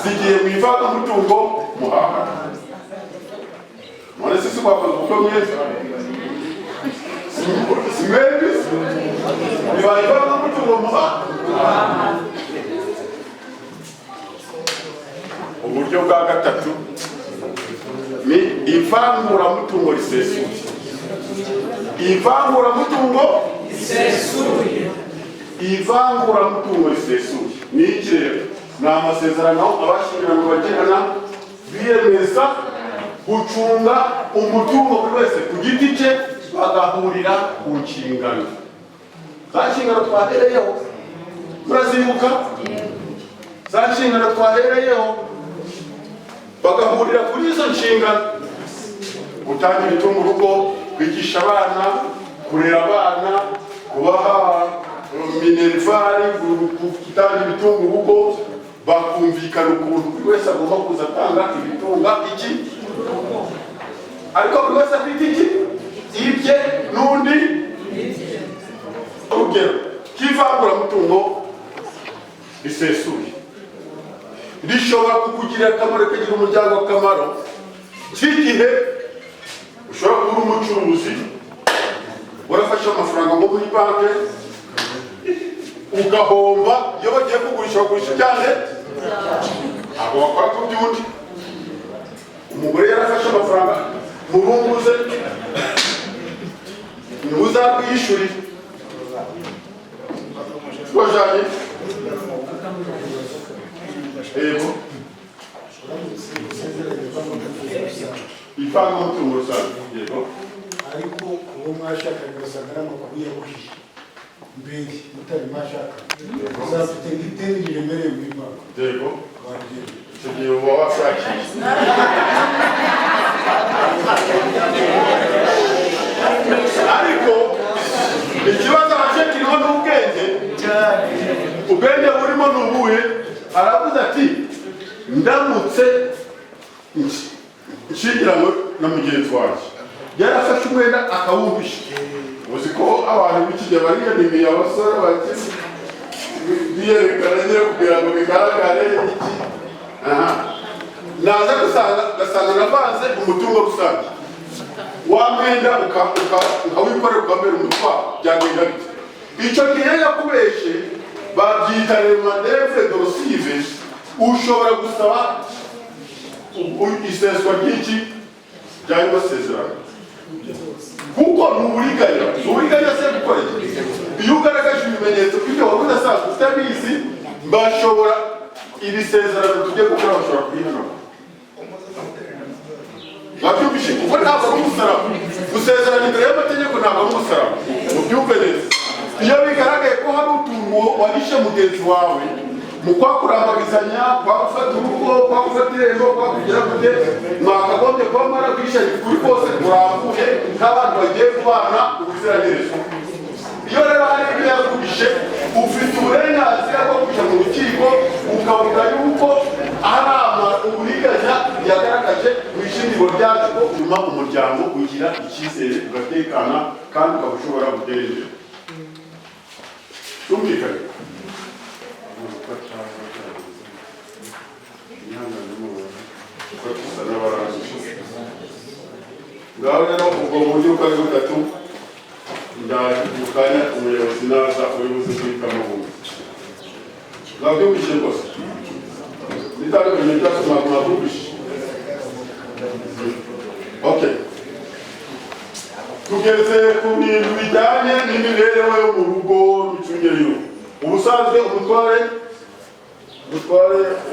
zigiye mu ivangamutungo muhahano. Mwana sisi kwa kuko mwese simwebi ivangamutungo muhahano. Uburyo bwa gatatu ni ivanguramutungo risesuye. Ivanguramutungo risesuye. Ivanguramutungo risesuye ni iki rero? Ni amasezerano abashyingiranywe bagirana biyemeza gucunga umutungo buri wese ku giti cye bagahurira ku nshingano. Za nshingano twahereyeho murazibuka? Za nshingano twahereyeho bagahurira kuri izo nshingano: gutanga ibitunga urugo, kwigisha abana, kurera abana, kubaha minervari, gutanga ibitunga urugo, bakumvikana ukuntu buri wese agomba kuza atanga ibitunga iki, ariko buri wese afite iki ibye n'undi. Urugero k'ivanguramutungo risesuye rishobora kukugirira akamaro, kagira umuryango akamaro cy'igihe ushobora kuba umucuruzi urafashe amafaranga ngo muri banki ugahomba, iyo bagiye kugurisha bagurisha cyane abo bakora ku by'undi. Umugore yarafashe amafaranga murunguze ntuzarwiyishyurire wajanye ego ivangamutungo rusange. Yego ariko uwo mwashakanye ugasanga n'amakuru yaguhishe mbere mutari mwashakanye uzafite igitero giremereye muri banki. yego icyo gihe uba washakiye. Ariko ikibazo aje kiriho n'ubwenge burimo n'ubuhe. Aravuze ati ndamutse nshyingiranywe na mugenzi wanjye yarafashe umwenda akawuhisha. Uzi ko abantu b'iki gihe bariyaniye abasore bakize biyerekana nyine kugira ngo bigaragare iki. Naza gasanga navanze umutungo rusange wa mwenda ukawikorera ukambera umutwaro, byagenda bite? Icyo gihe yakubeshe babyita remaneve dorosive. Ushobora gusaba iseswa ry'iki ryari basezerano kuko n'uburiganya se gukora iki. Iyo ugaragaje ibimenyetso by'ibyo wari udasanzwe utabizi, bashobora iri sezerano tujye gukora bashobora kuyihanagura. Babyumvishe kuko ntabwo ari umusaraba. Gusezerana imbere y'amategeko ntabwo ari umusaraba, mubyumve neza. Iyo bigaragaye ko hari utuntu wahishe mugenzi wawe mu kwakurambagizanya, kwagufata urugo, kwagufata irembo, kwakugira gute, mwakagombye kuba mwarabwishyanye kuri kose murambuye nk'abantu bagiye kubana ubuziraherezo. Iyo rero hari ibyo yakubishe, ufite uburenganzira bwo kujya mu rukiko ukavuga yuko bituma umuryango ugira icyizere ugatekana kandi ukaba ushobora gutera imbere. Tumvikane. Ngaho rero ubwo buryo uko ari butatu ndakanya umuyobozi naza ubuyobozi bw'ikamo bumwe. Ngabyumvise rwose. Bitandukanye byasoma mwabyumvise. Okay. Tugeze ku bintu bijyanye n'imibereho yo mu rugo n'imicungire y'urugo. Ubusanzwe umutware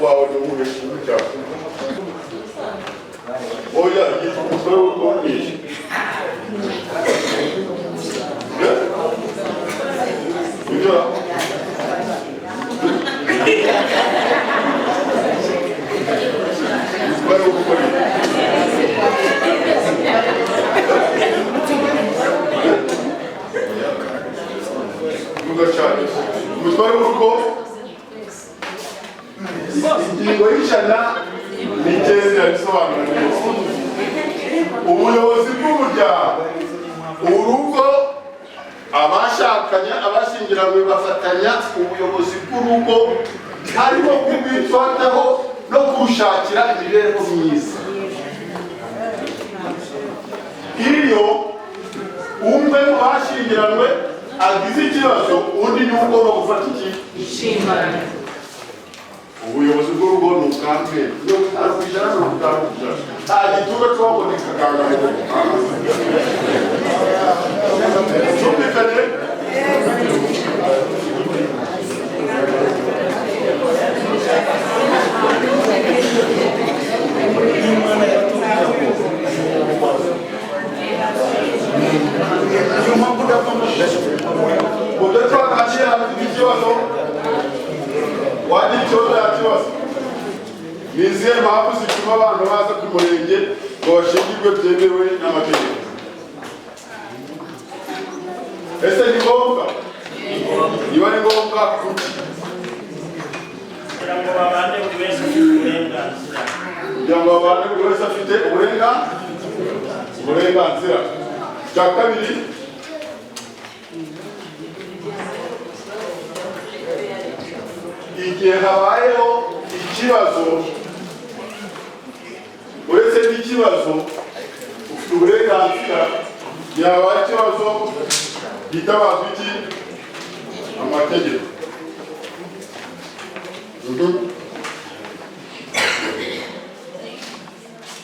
wawe ni umuhe cyane. Oya, yitwa umutware w'urugo n'iki? Ibyo umutware w'urugo n'iki? Umutware w'urugo ingingo y'ijana n'icyenda bisobanura neza. Ubuyobozi bw'umuryango, urugo, abashakanye abashyingiranywe bafatanya ubuyobozi bw'urugo harimo kubwifataho no kurushakira imibereho myiza. Iyo umwe mu bashyingiranywe agize ikibazo undi ni ugomba gufata inshingano. Ubuyobozi bw'urugo ni ubwambere iyo arukwijana ni ubwambere nta gituba cyaboneka kangahe. Tumvikane. Mudatu akaciye afite ikibazo wagira ikibazo yakibazo. Ni izihe mpamvu zituma abantu baza ku murenge ngo bashingirwe byemewe n'amategeko? Ese ni ngombwa? Niba ari ngombwa kuki? kugira ngo babane buri wese afite uburenganzira. Kugira ngo babane buri wese afite uburenganzira. Cya kabiri, igihe habayeho ikibazo, uretse n'ikibazo ufite uburenganzira, yabaye ikibazo hitabazwa iki? Amategeko.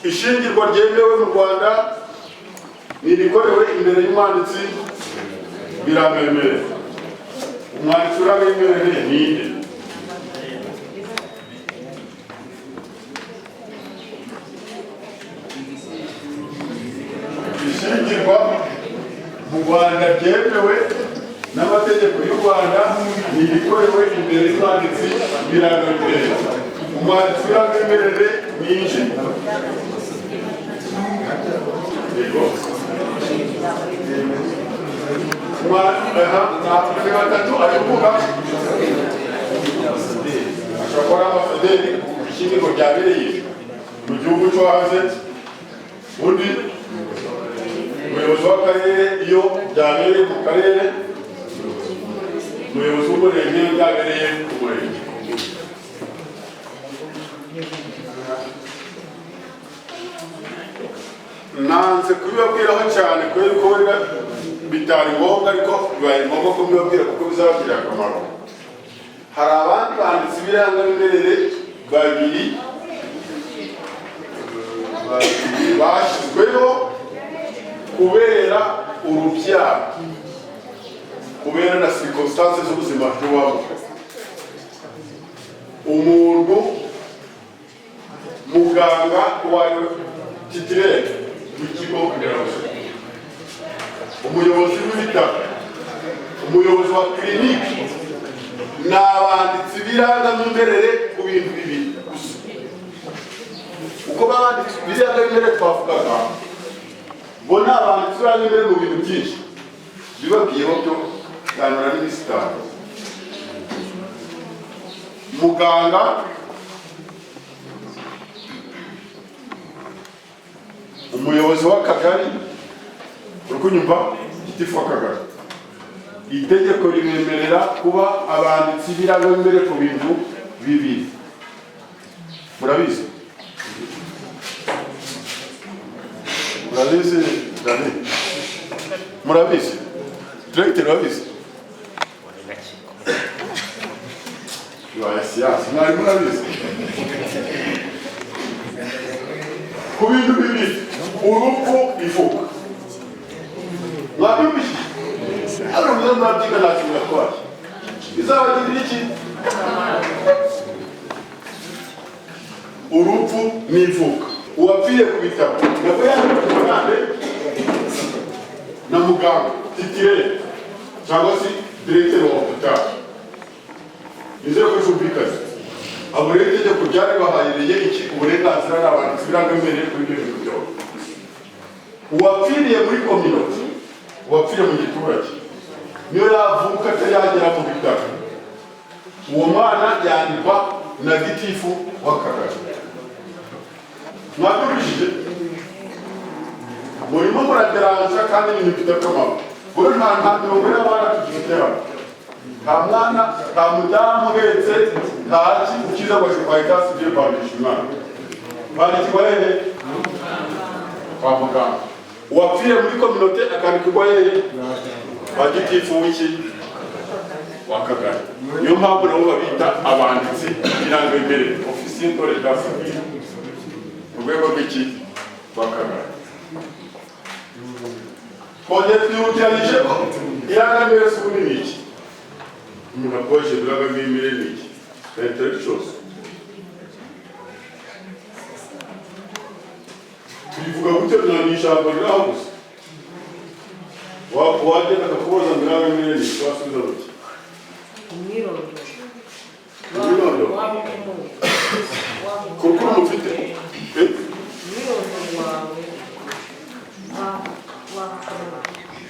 Ishingirwa ryemewe mu Rwanda ni irikorewe imbere y'umwanditsi biramwemerera. Umwanditsi uramwemerere ni nde? Ishingirwa mu Rwanda ryemewe n'amategeko y'u Rwanda ni irikorewe imbere y'umwanditsi biramwemerera. Umwanditsi uramwemerere ni nde? Ni batatu aravuga ashobora ambasaderi ishingirwa ryabereye mu gihugu cyo hanze, undi umuyobozi w'akarere iyo byabereye mu karere, umuyobozi w'umurenge iyo byabereye ku murenge. Nanze kubibabwiraho cyane kubera ko wenda bitari ngombwa, ariko bibaye ngombwa ko mbibabwira kuko bizabagirira akamaro. Hari abandi banditsi b'irangamimerere babiri bashyizweho kubera urubyaro, kubera na circonstances z'ubuzima bw'iwabo. Umuntu muganga wawe titirere w'ikigo nderabuzima, umuyobozi w'ibitaro, umuyobozi wa kiriniki, ni abanditsi b'irangamimerere ku bintu bibiri gusa. Uko babanditsi b'irangamimerere twavugaga bo ni abanditsi b'irangamimerere mu bintu byinshi bibabwiyeho byo ganura n'imisitari. Muganga umuyobozi w'akagari uri kunyumva gitifu w'akagari itegeko ribemerera kuba abanditsi b'irangamimerere ku bintu bibiri. Murabizi? Murabizi? Murabizi? Directeur murabizi? Siyansi mwari murabizi? Ku bintu bibiri urupfu ivuka mwabyumvise ari ubuze mwabyiga nta kintu yatwaye bizabagirira iki urupfu n'ivuka uwapfiye ku bitaro nabwo yandikanye na muganga titire cyangwa se directeur wa hospital nizere ko cyumvikana abo rero itegeko ryari bahayireye iki uburenganzira n'abanditsi b'irangamimerere kuri ibyo bintu byose uwapfiriye muri community uwapfiriye mu giturage niyo yavuka atayagera mu bitaro uwo mwana yandikwa na gitifu w'akagari. Mwabyumvishije murimo murageranja kandi ibintu bidakomamo buri nta mirongo y'abana tugifite hano nta mwana nta mudamu uhetse ntaki ukiza ngo kwa itasi ugiye kwandisha umwana bandikirwa hehe kwa muganga uwapfiriye muri kominote akandikirwa hehe kwa gitifu w'iki w'akagari. Niyo mpamvu nabo babita abanditsi b'irangamimerere ofisiye dore d'affaires mu rwego rw'iki rw'akagari. Twongeye twihutiranije ko irangamimerere si ubundi ni iki umuntu akoresheje irangamimerere ni iki intellectuals tubivuga gutyo ni ijambo riraho gusa wagenda akakubaza ngo irangamimerere ni iki wasubiza buke umwirondoro kuko umufite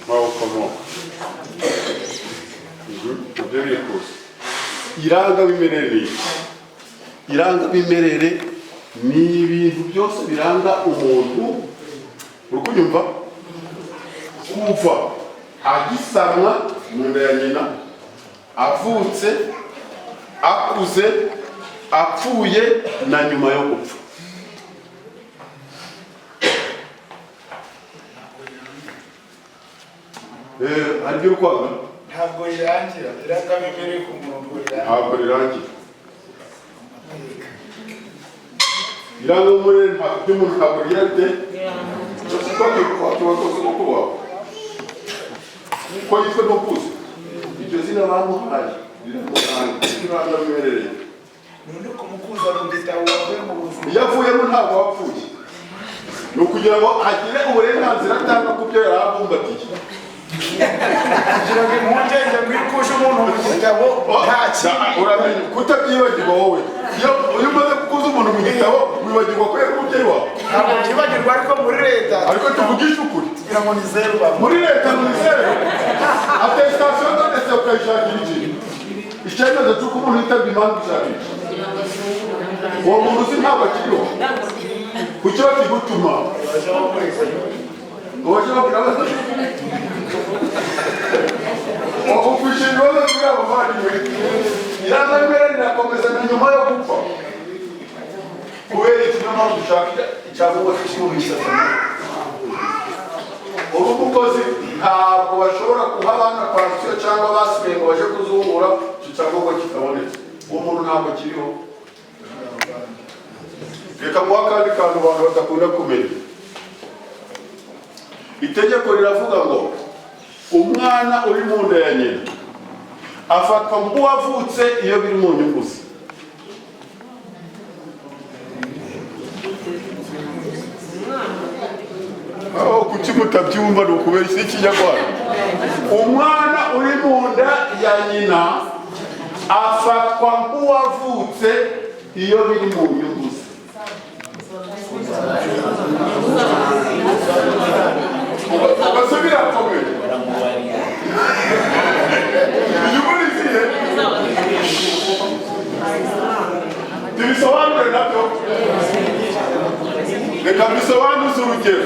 wawukomoka ibyo bikuze. Irangamimerere ni iki? Irangamimerere ni ibintu byose biranga umuntu uri kunyumva kuva agisanwa mu nda ya nyina avutse akuze apfuye na nyuma yo gupfa. Aribyo kwanga ntabwo rirangira irangamimerere ku muntu ntabwo rirangira irangamimerere by'umuntu ntabwo ryarite ko yitwa no kuze iryo zina bamuhaye irangamimerere none kumukuza mu gitabo wavuye mu buzima iyo avuyemo ntabwo wapfuye ni ukugira ngo agire uburenganzira atanga ku byo yari abumbatiye kugira ngo impungenge mwikuje umuntu mu gitabo nta kintu uramenye kutabyibagirwa wowe iyo umaze kukuza umuntu mu gitabo wibagirwa ko yari umubyeyi wawe ntabwo byibagirwa ariko muri leta ariko tuvugishe ukuri kugira ngo ni zeru muri leta ni zeru atesitasiyo ndetse ukayishakira iki icyemezo cy'uko umuntu yitabye impamvu ishakisha uwo muntu uzi ntabwo akiriho kuki bakigutuma ngo baje babwira abasore ukwishyura ibibazo byabo bavandimwe irangamimerere rirakomeza na nyuma yo gupfa kubera iki niyo mpamvu dushaka icyangombwa cy'umuntu gisazana ubu umukozi ntabwo bashobora guha abana pansiyo cyangwa basigaye ngo baje kuzungura icyo cyangombwa kitabonetse uwo muntu ntabwo kiriho. Reka muha akandi kantu abantu badakunda kumenya. Itegeko riravuga ngo umwana uri mu nda ya nyina afatwa nk'uwavutse iyo biri mu nyungu ze. Kuki mutabyumva ni ukubera isi ikinyarwanda. Umwana uri mu nda ya nyina afatwa nk'uwavutse iyo biri mu nyungu ze. Basubira komeye. Inyungu zihe? Tibisobanure nabyo. reka mbisobanuze urugero.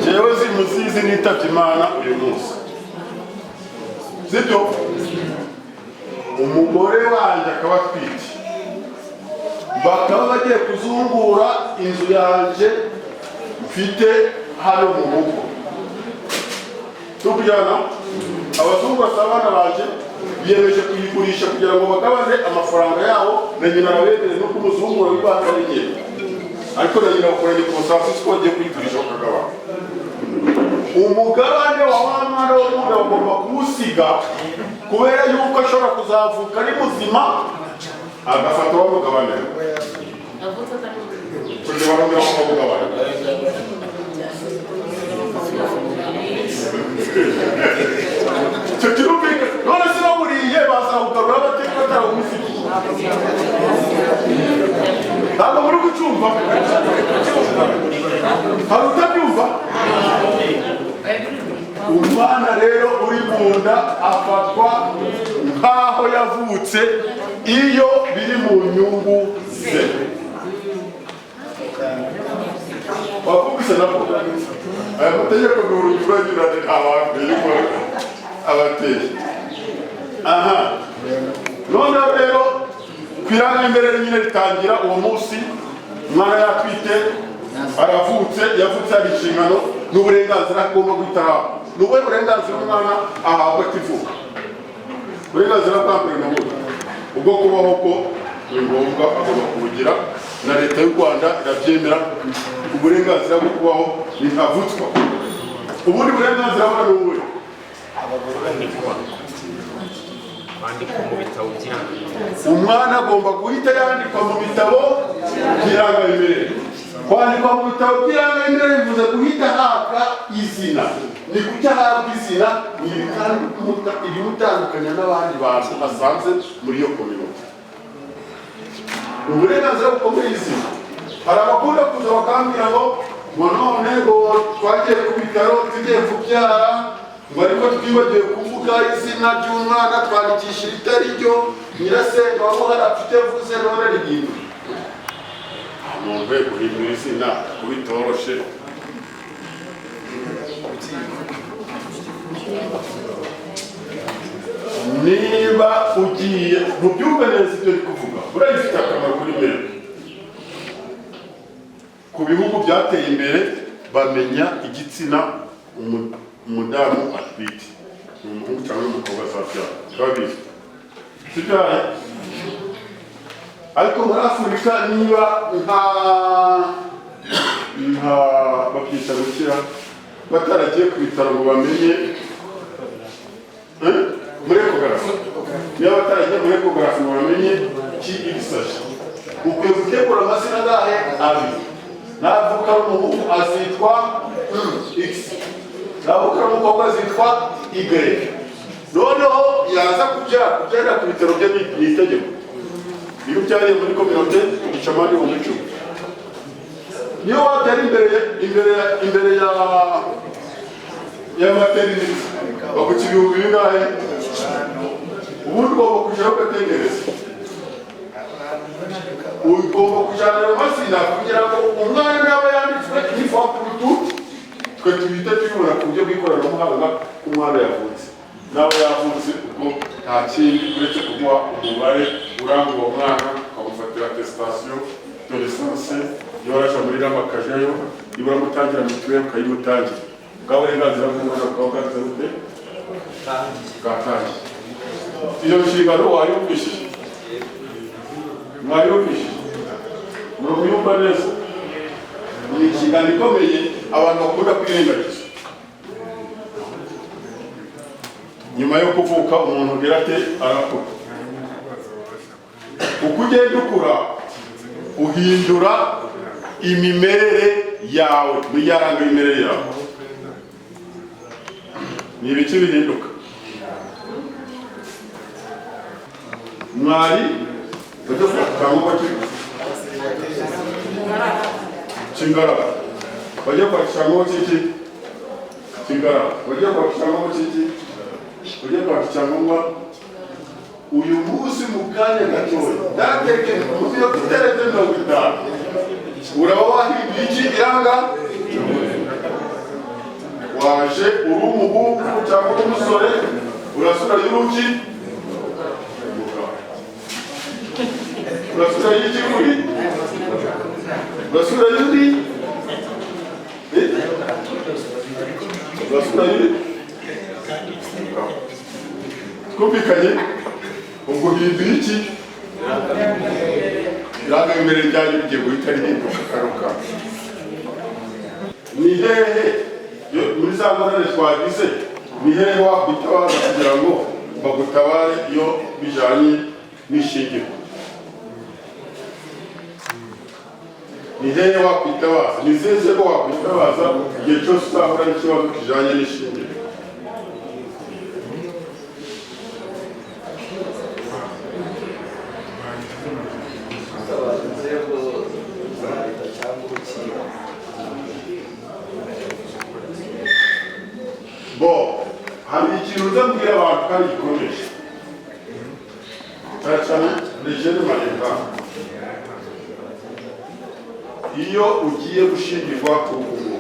Jewe zimuzizi nitabye Imana uyu munsi, sibyo? Umugore wanjye akaba atwite, bakaba bagiye kuzungura inzu yanjye mfite hano mu rugo. Tubijyana abazungu basaba abana banjye biyemeje kuyigurisha kugira ngo bagabane amafaranga yabo, na nyina arabegere nuko umuzungura w'ibanga ari nyine, ariko na nyina bakoranye ku musanzu siko bagiye kuyigurisha bakagabana. Umugabane wa wa mwana w'umuntu bagomba kuwusiga kubera yuko ashobora kuzavuka ari muzima agafata uwo mugabane kugira ngo barongere bakamugabane. Icyo kirumvika none sinaburiye bazawugarura amateka atarawumusigiye. Ntabwo muri gucumva? Hari utabyumva? Umwana rero uri mu nda afatwa nk'aho yavutse iyo biri mu nyungu ze. Wakubise nako aya mategeko ni urugero nyurane abantu yuko abateye. Aha, noneho rero kwiranga imbere nyine ritangira uwo munsi umwana yatwite aravutse, yavutse ari inshingano n'uburenganzira agomba guhitaraho. Ni ubuhe burenganzira umwana ahabwa akivuka? Uburenganzira bwa mbere na bwo ubwo kubaho ko ni ngombwa agomba kubugira, na leta y'u Rwanda irabyemera. Uburenganzira bwo kubaho ntavutswa. Ubundi burenganzira bwa ni ubuhe? Umwana agomba guhita yandikwa mu bitabo by'irangamimerere. Kwandikwa mu bitabo by'irangamimerere bivuze guhita ahabwa izina. Ni kuki ahabwa izina? Ibimutandukanya n'abandi bantu asanze muri iyo kominote. Uburenganzira bukomeye izina. Hari abakunda kuza bakambwira ngo none ngo twagiye ku bitaro tugiye kubyara, ngo ariko twibagiwe kuvuga izina ry'umwana twandikisha itari ryo, nyirasenge waba harapfite vuze none rigihindura. Umuntu guhindura izina kubitoroshe. Niba ugiye mu byumve neza ibyo ndi kuvuga, buriya bifite akamaro kuri mbere. Ku bihugu byateye imbere bamenya igitsina umudamu atwite, ni umuhungu cyangwa umukobwa azabyara, babizi sibyaye. Ariko muri Afurika niba nka babyita gukira bataragiye ku bitaro ngo bamenye muri ekogarafi, niba bataragiye muri ekogarafi ngo bamenye ki ibisashi, ukwiye gutegura amazina agahe abiri. Navuka umuhungu azitwa X, navuka umukobwa azitwa Y. Noneho yaza kubyara ku bitaro bye ni itegeko. Iyo ubyariye muri kominote ugica amande mu icumi. Niyo wabyara imbere ya materinite baguca ibihumbi bingahe? Ubundi ugomba kujyaho ugategereza, ugomba kujyana ayo mazina kugira ngo umwana yaba yanditswe nifa ku rututu, twe tuhita tubibona ku buryo bw'ikoranabuhanga ko umwana yavutse. Nawe yavutse ubwo nta kindi uretse kumuha umubare uranga uwo mwana, ukamufatira atesitasiyo de lisansi, iyo waraje muri rama akajyayo, niba uramutangira mituweli ukayimutangira. Bwa burenganzira bw'umwana bukaba bwagize bute? Bwatangiye. Iyo nshingano wayumvishije? Mwayumvishije? Murumva neza? Ni inshingano ikomeye abantu bakunda kwirengagiza. Nyuma yo kuvuka umuntu ugira ate arakura. Uko ugenda ukura uhindura imimerere yawe, n'iyaranga imimerere yawe. Ni ibiki bihinduka? Mwari bajya cyangwa Chingara bajya kwakishango kiki Chingara bajya kwakishango kiki bajya kwakishango uyu munsi mu kanya gatoya dateke mu byo kuterete no gutanga uraba wahinduye iki iranga waje uri umuhungu cyangwa umusore urasura y'uruki urasura y'iki kuri urasura y'undi urasura y'undi twumvikanye ubwo hinduye iki iranga imbere ryanyu bigiye guhita rihinduka karuka ni hehe muri za ngorane twagize ni hehe wakwitabaza kugira ngo bagutabare iyo bijanye n'ishingiro ni hehe wakwitabaza ni zihe nzego wakwitabaza igihe cyose uzahura n'ikibazo kijanye n'ishingiro bo hari ikintu uzabwira abantu kandi gikomeje cyane legende mareka iyo ugiye gushingirwa ku rugo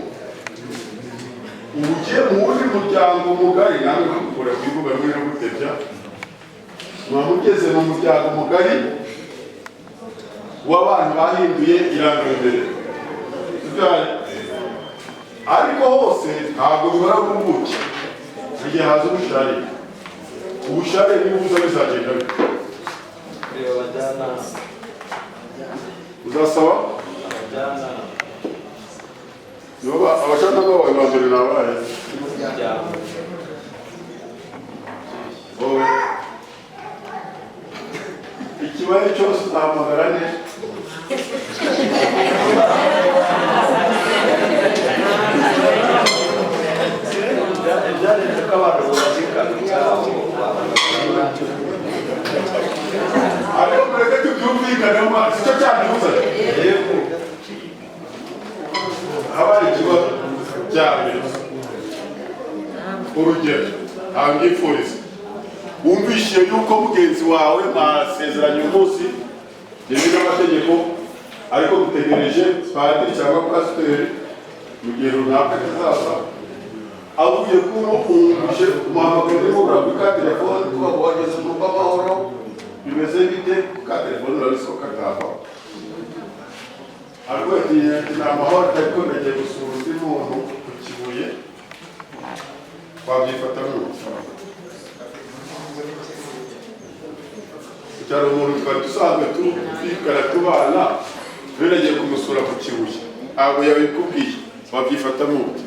ugiye mu wundi muryango mugari nawe ukora kwivuga rumwe no gutebya mwamugeze mu muryango mugari w'abantu bahinduye irangambere ariko hose ntabwo bihora bubuki igihe haza ubushare ubushare nibuza bizagenda bite uzasaba abashaka babaye ba mbere nabaye wowe ikibaye cyose uzahamagara neza ariko mureke tubyumvikanemo sicyo cyaduhuza habaye ikibazo cyambere urugero ntabwifuriza wumvishiye yuko mugenzi wawe mwasezeranye umunsi yemewe n'amategeko ariko gutegereje padiri cyangwa pasiteri mu gihe runaka kizaza avuye kuno umvishe umuhamagaro urimo urabika telefone kuba wageze mu rugo amahoro bimeze bite ka telefone urabisiko katava ariko ati ni amahoro ariko ndagiye gusura undi muntu ku Kibuye wabyifata cyari umuntu twari dusanzwe twikara tubana rero agiye kumusura ku Kibuye abo yabikubwiye wabyifata muti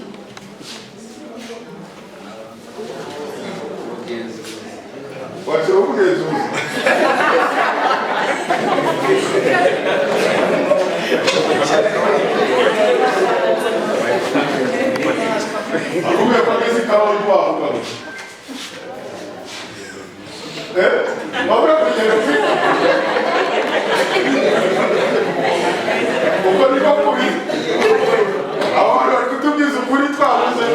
wachira kunezuza akume kwagezi kawa wavuga wabura kugera uko niko kubi abantu bari kutubwiza ukuri twabuze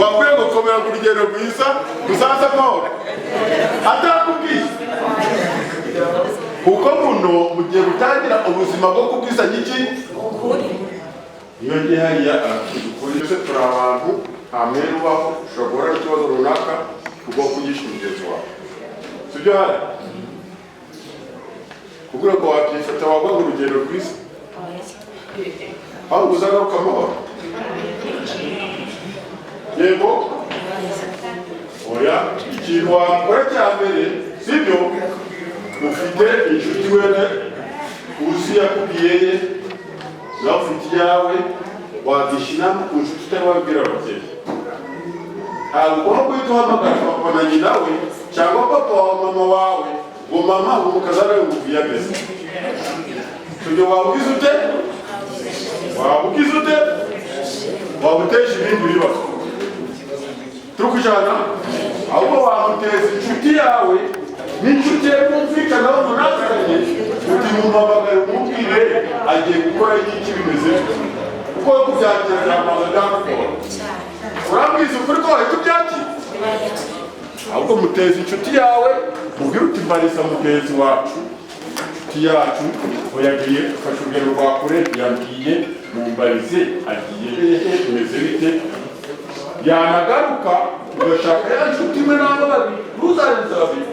wabwiye ngo komera ku rugendo rwiza ruzaza amahoro atakubwiye kuko muno mugiye gutangira ubuzima bwo kubwizanya iki iyo ngiye hariya ukuri twese turi abantu nta mwere ubaho ushobora guhura n'ikibazo runaka ugomba kugisha umugenzi wawe sibyo hari kugira ngo wabyifata wagwa mu rugendo rwiza aho uzagaruka amahoro yego oya ikintu wakora cya mbere sibyo ufite inshuti wene uzi yakubwiye ye nawe ufite iyawe wagisha inama ku nshuti utababwira ababyeyi ntabwo ugomba guhita uhamagara papa na nyina we cyangwa papa wa mama wawe ngo mama ngo mukazana we nguvuye ameze ibyo wabugize ute wabuteje ibindi bibazo turi kujyana ahubwo wamuteza inshuti yawe n'inshuti ye mwumvikanaho munaziranye uti mumamagare umubwire agiye gukora iki bimeze kuko kubyakira byamaze byakukora urambwiza ukuri ko wahita ubyakira ahubwo muteza inshuti yawe mubwire uti mbarisa mugenzi wacu inshuti yacu yagiye afashe urugendo rwa kure yambwiye mumbarize agiye hehe tumeze bite yanagaruka ugashaka ya nshuti imwe n'abo babiri ntuzarenze babiri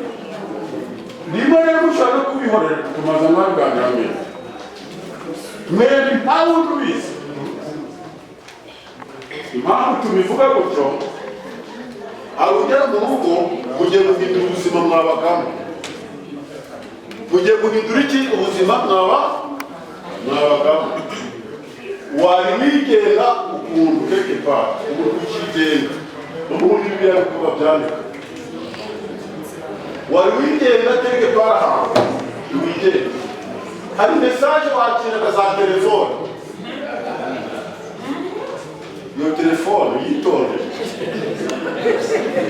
rimwe rero ushaka kubihorera tumaze mwabiganira mwese mwebwe ntawe ubizi impamvu tubivuga gutyo hari ugera mu rugo mugiye guhindura ubuzima mwabagamo mugiye guhindura iki ubuzima mwabagamo wari wigenga ukuntu kekepa ukuntu ukigenga n'ubundi biriya bikorwa byandika wari wigenga kekepa ahantu wigenga hari mesaje wakiraga za telefone iyo telefone yitonde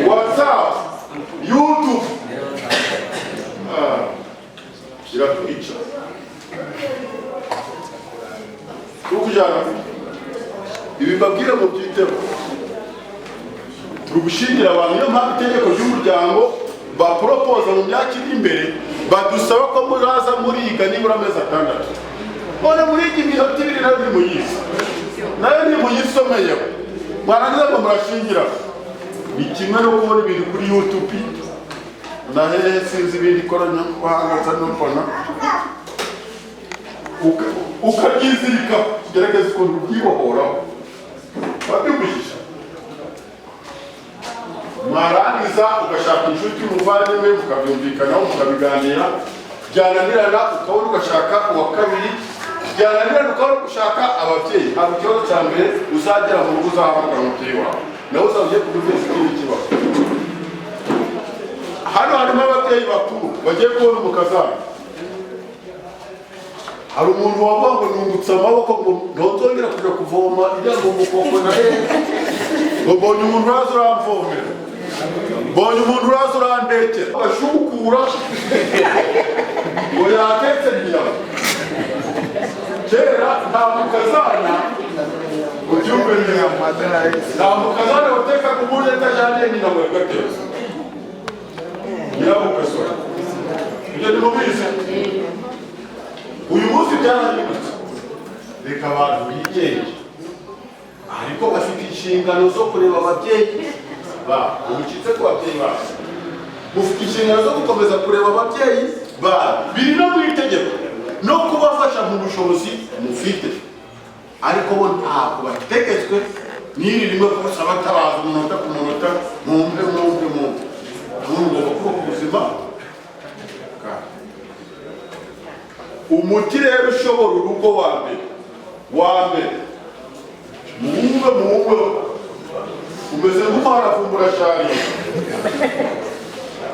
WhatsApp YouTube kirakwica tukujyana ibi mbabwira mu byitego turi gushingira abantu niyo mpamvu itegeko ry'umuryango baporopoza mu myaka iri imbere badusaba ko muraza muriga nibura amezi 6 none muriga iminota 2 nayo ni muyizi nayo ni muyisomeyeho mwarangiza ngo murashingira ni kimwe no kubona ibintu kuri YouTube na hehe sinzi ibindi koranabuhanga n'ubona ukabyizirika gerageza ukuntu ubyibohoraho wabyumvishije mwarangiza ugashaka inshuti umuvandimwe mukabyumvikanaho mukabiganira byananirana ukabona ugashaka uwa kabiri byananirana ukabona gushaka ababyeyi hari ikibazo cya mbere uzagera mu rugo uzahamagara umubyeyi wawe nawe uzaba ugiye kubivuza ikindi kibazo hano harimo ababyeyi bakuru bagiye kubona umukazana hari umuntu wavuga ngo nungutse amaboko ngo ntozongera kuja kuvoma ijya ngo mukoko na ngo mbonye umuntu uraza uramvomera mbonye umuntu uraza urandekera agashukura ngo yatetse inyama kera nta mukazana ubyumve neza nta mukazana uteka ku buryo atajyaniye nyina ngo yagatetse nyirabukasora ibyo ni mubizi uyu munsi byarahindutse reka abantu bigenge ariko bafite inshingano zo kureba ababyeyi babo ubicitse ku babyeyi babo mufite inshingano zo gukomeza kureba ababyeyi babo biri no mu itegeko no kubafasha mu bushobozi mufite ariko bo ntabwo bategetswe n'iri rimwe gusa batabaza umunota ku munota mwumve mwumve kuko ubuzima umuti rero ushobora urugo wa mbere muwumve umeze nk'umwaravumbura shariye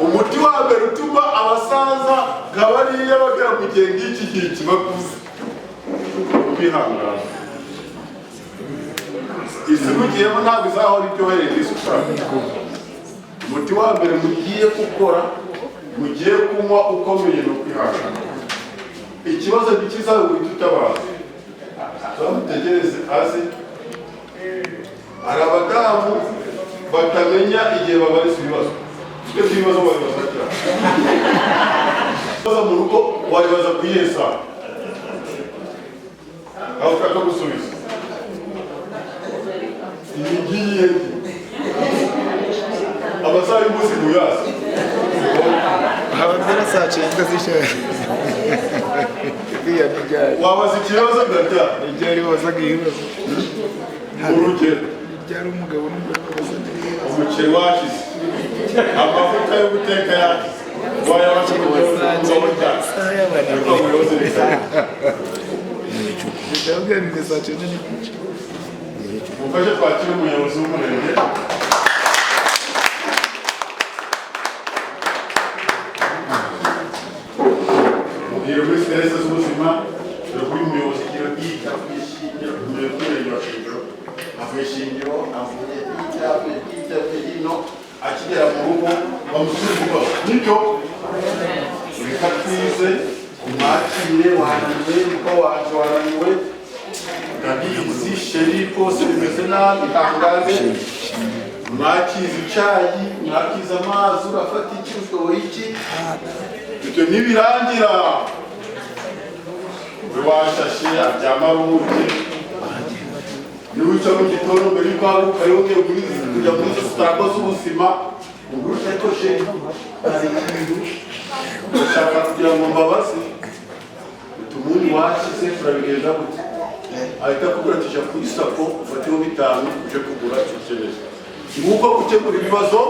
umuti wa mbere utuma abasaza nka bariya bagera mu gihe ngiki bakuze kwihangana isi mugiyemo ntabwo izahora iryohereye isukari umuti wa mbere mugiye gukora mugiye kunywa ukomeye no kwihangana ikibazo ntikizabe guhita utabaza tuzamutegereze aze hari abadamu batamenya igihe babariza ibibazo twese ibibazo babibaza cyane mu rugo wabibaza ku iyihe saha aho ushaka gusubiza iyi ngiyi amasaha y'umunsi muyazi ababwira saa 9 z'ijoro wabaza ikibazo gata ibyari wazaga ibibazo urugero byari umugabo n'umugore umuceri washize amavuta yo guteka yakize wayabasha kujya saa 9 mufashe twakire umuyobozi w'umurenge mubwire muri serivisi z'ubuzima dore kuri umuyobozi igira bwite akwishingira umuyobozi wa shingiro avuye shingiro avuye hino akigera mu rugo bamusubiza nibyo reka twize umwakire wananiwe uko waje wananiwe ndabizi sheri rwose bimeze nabi tangaze mwakiza icyayi mwakiza amazi urafata iki ushoboye iki ibyo ntibirangira washashe aryama aruhuke niwica mu gitondo mbere yuko haguka rero ugiye kujya muri izo sitarago z'ubuzima ubwo utatoshe hari ikintu ushaka kugira ngo mbabaze utumunyu washize turabigenza gute ahita akubwira ati jya kuri sako ufatiho 5 uje kugura icyo ukeneye nguko gukemura ibibazo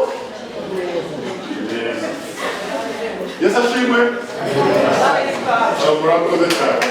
Yesu ashimwe. Murakoze cyane.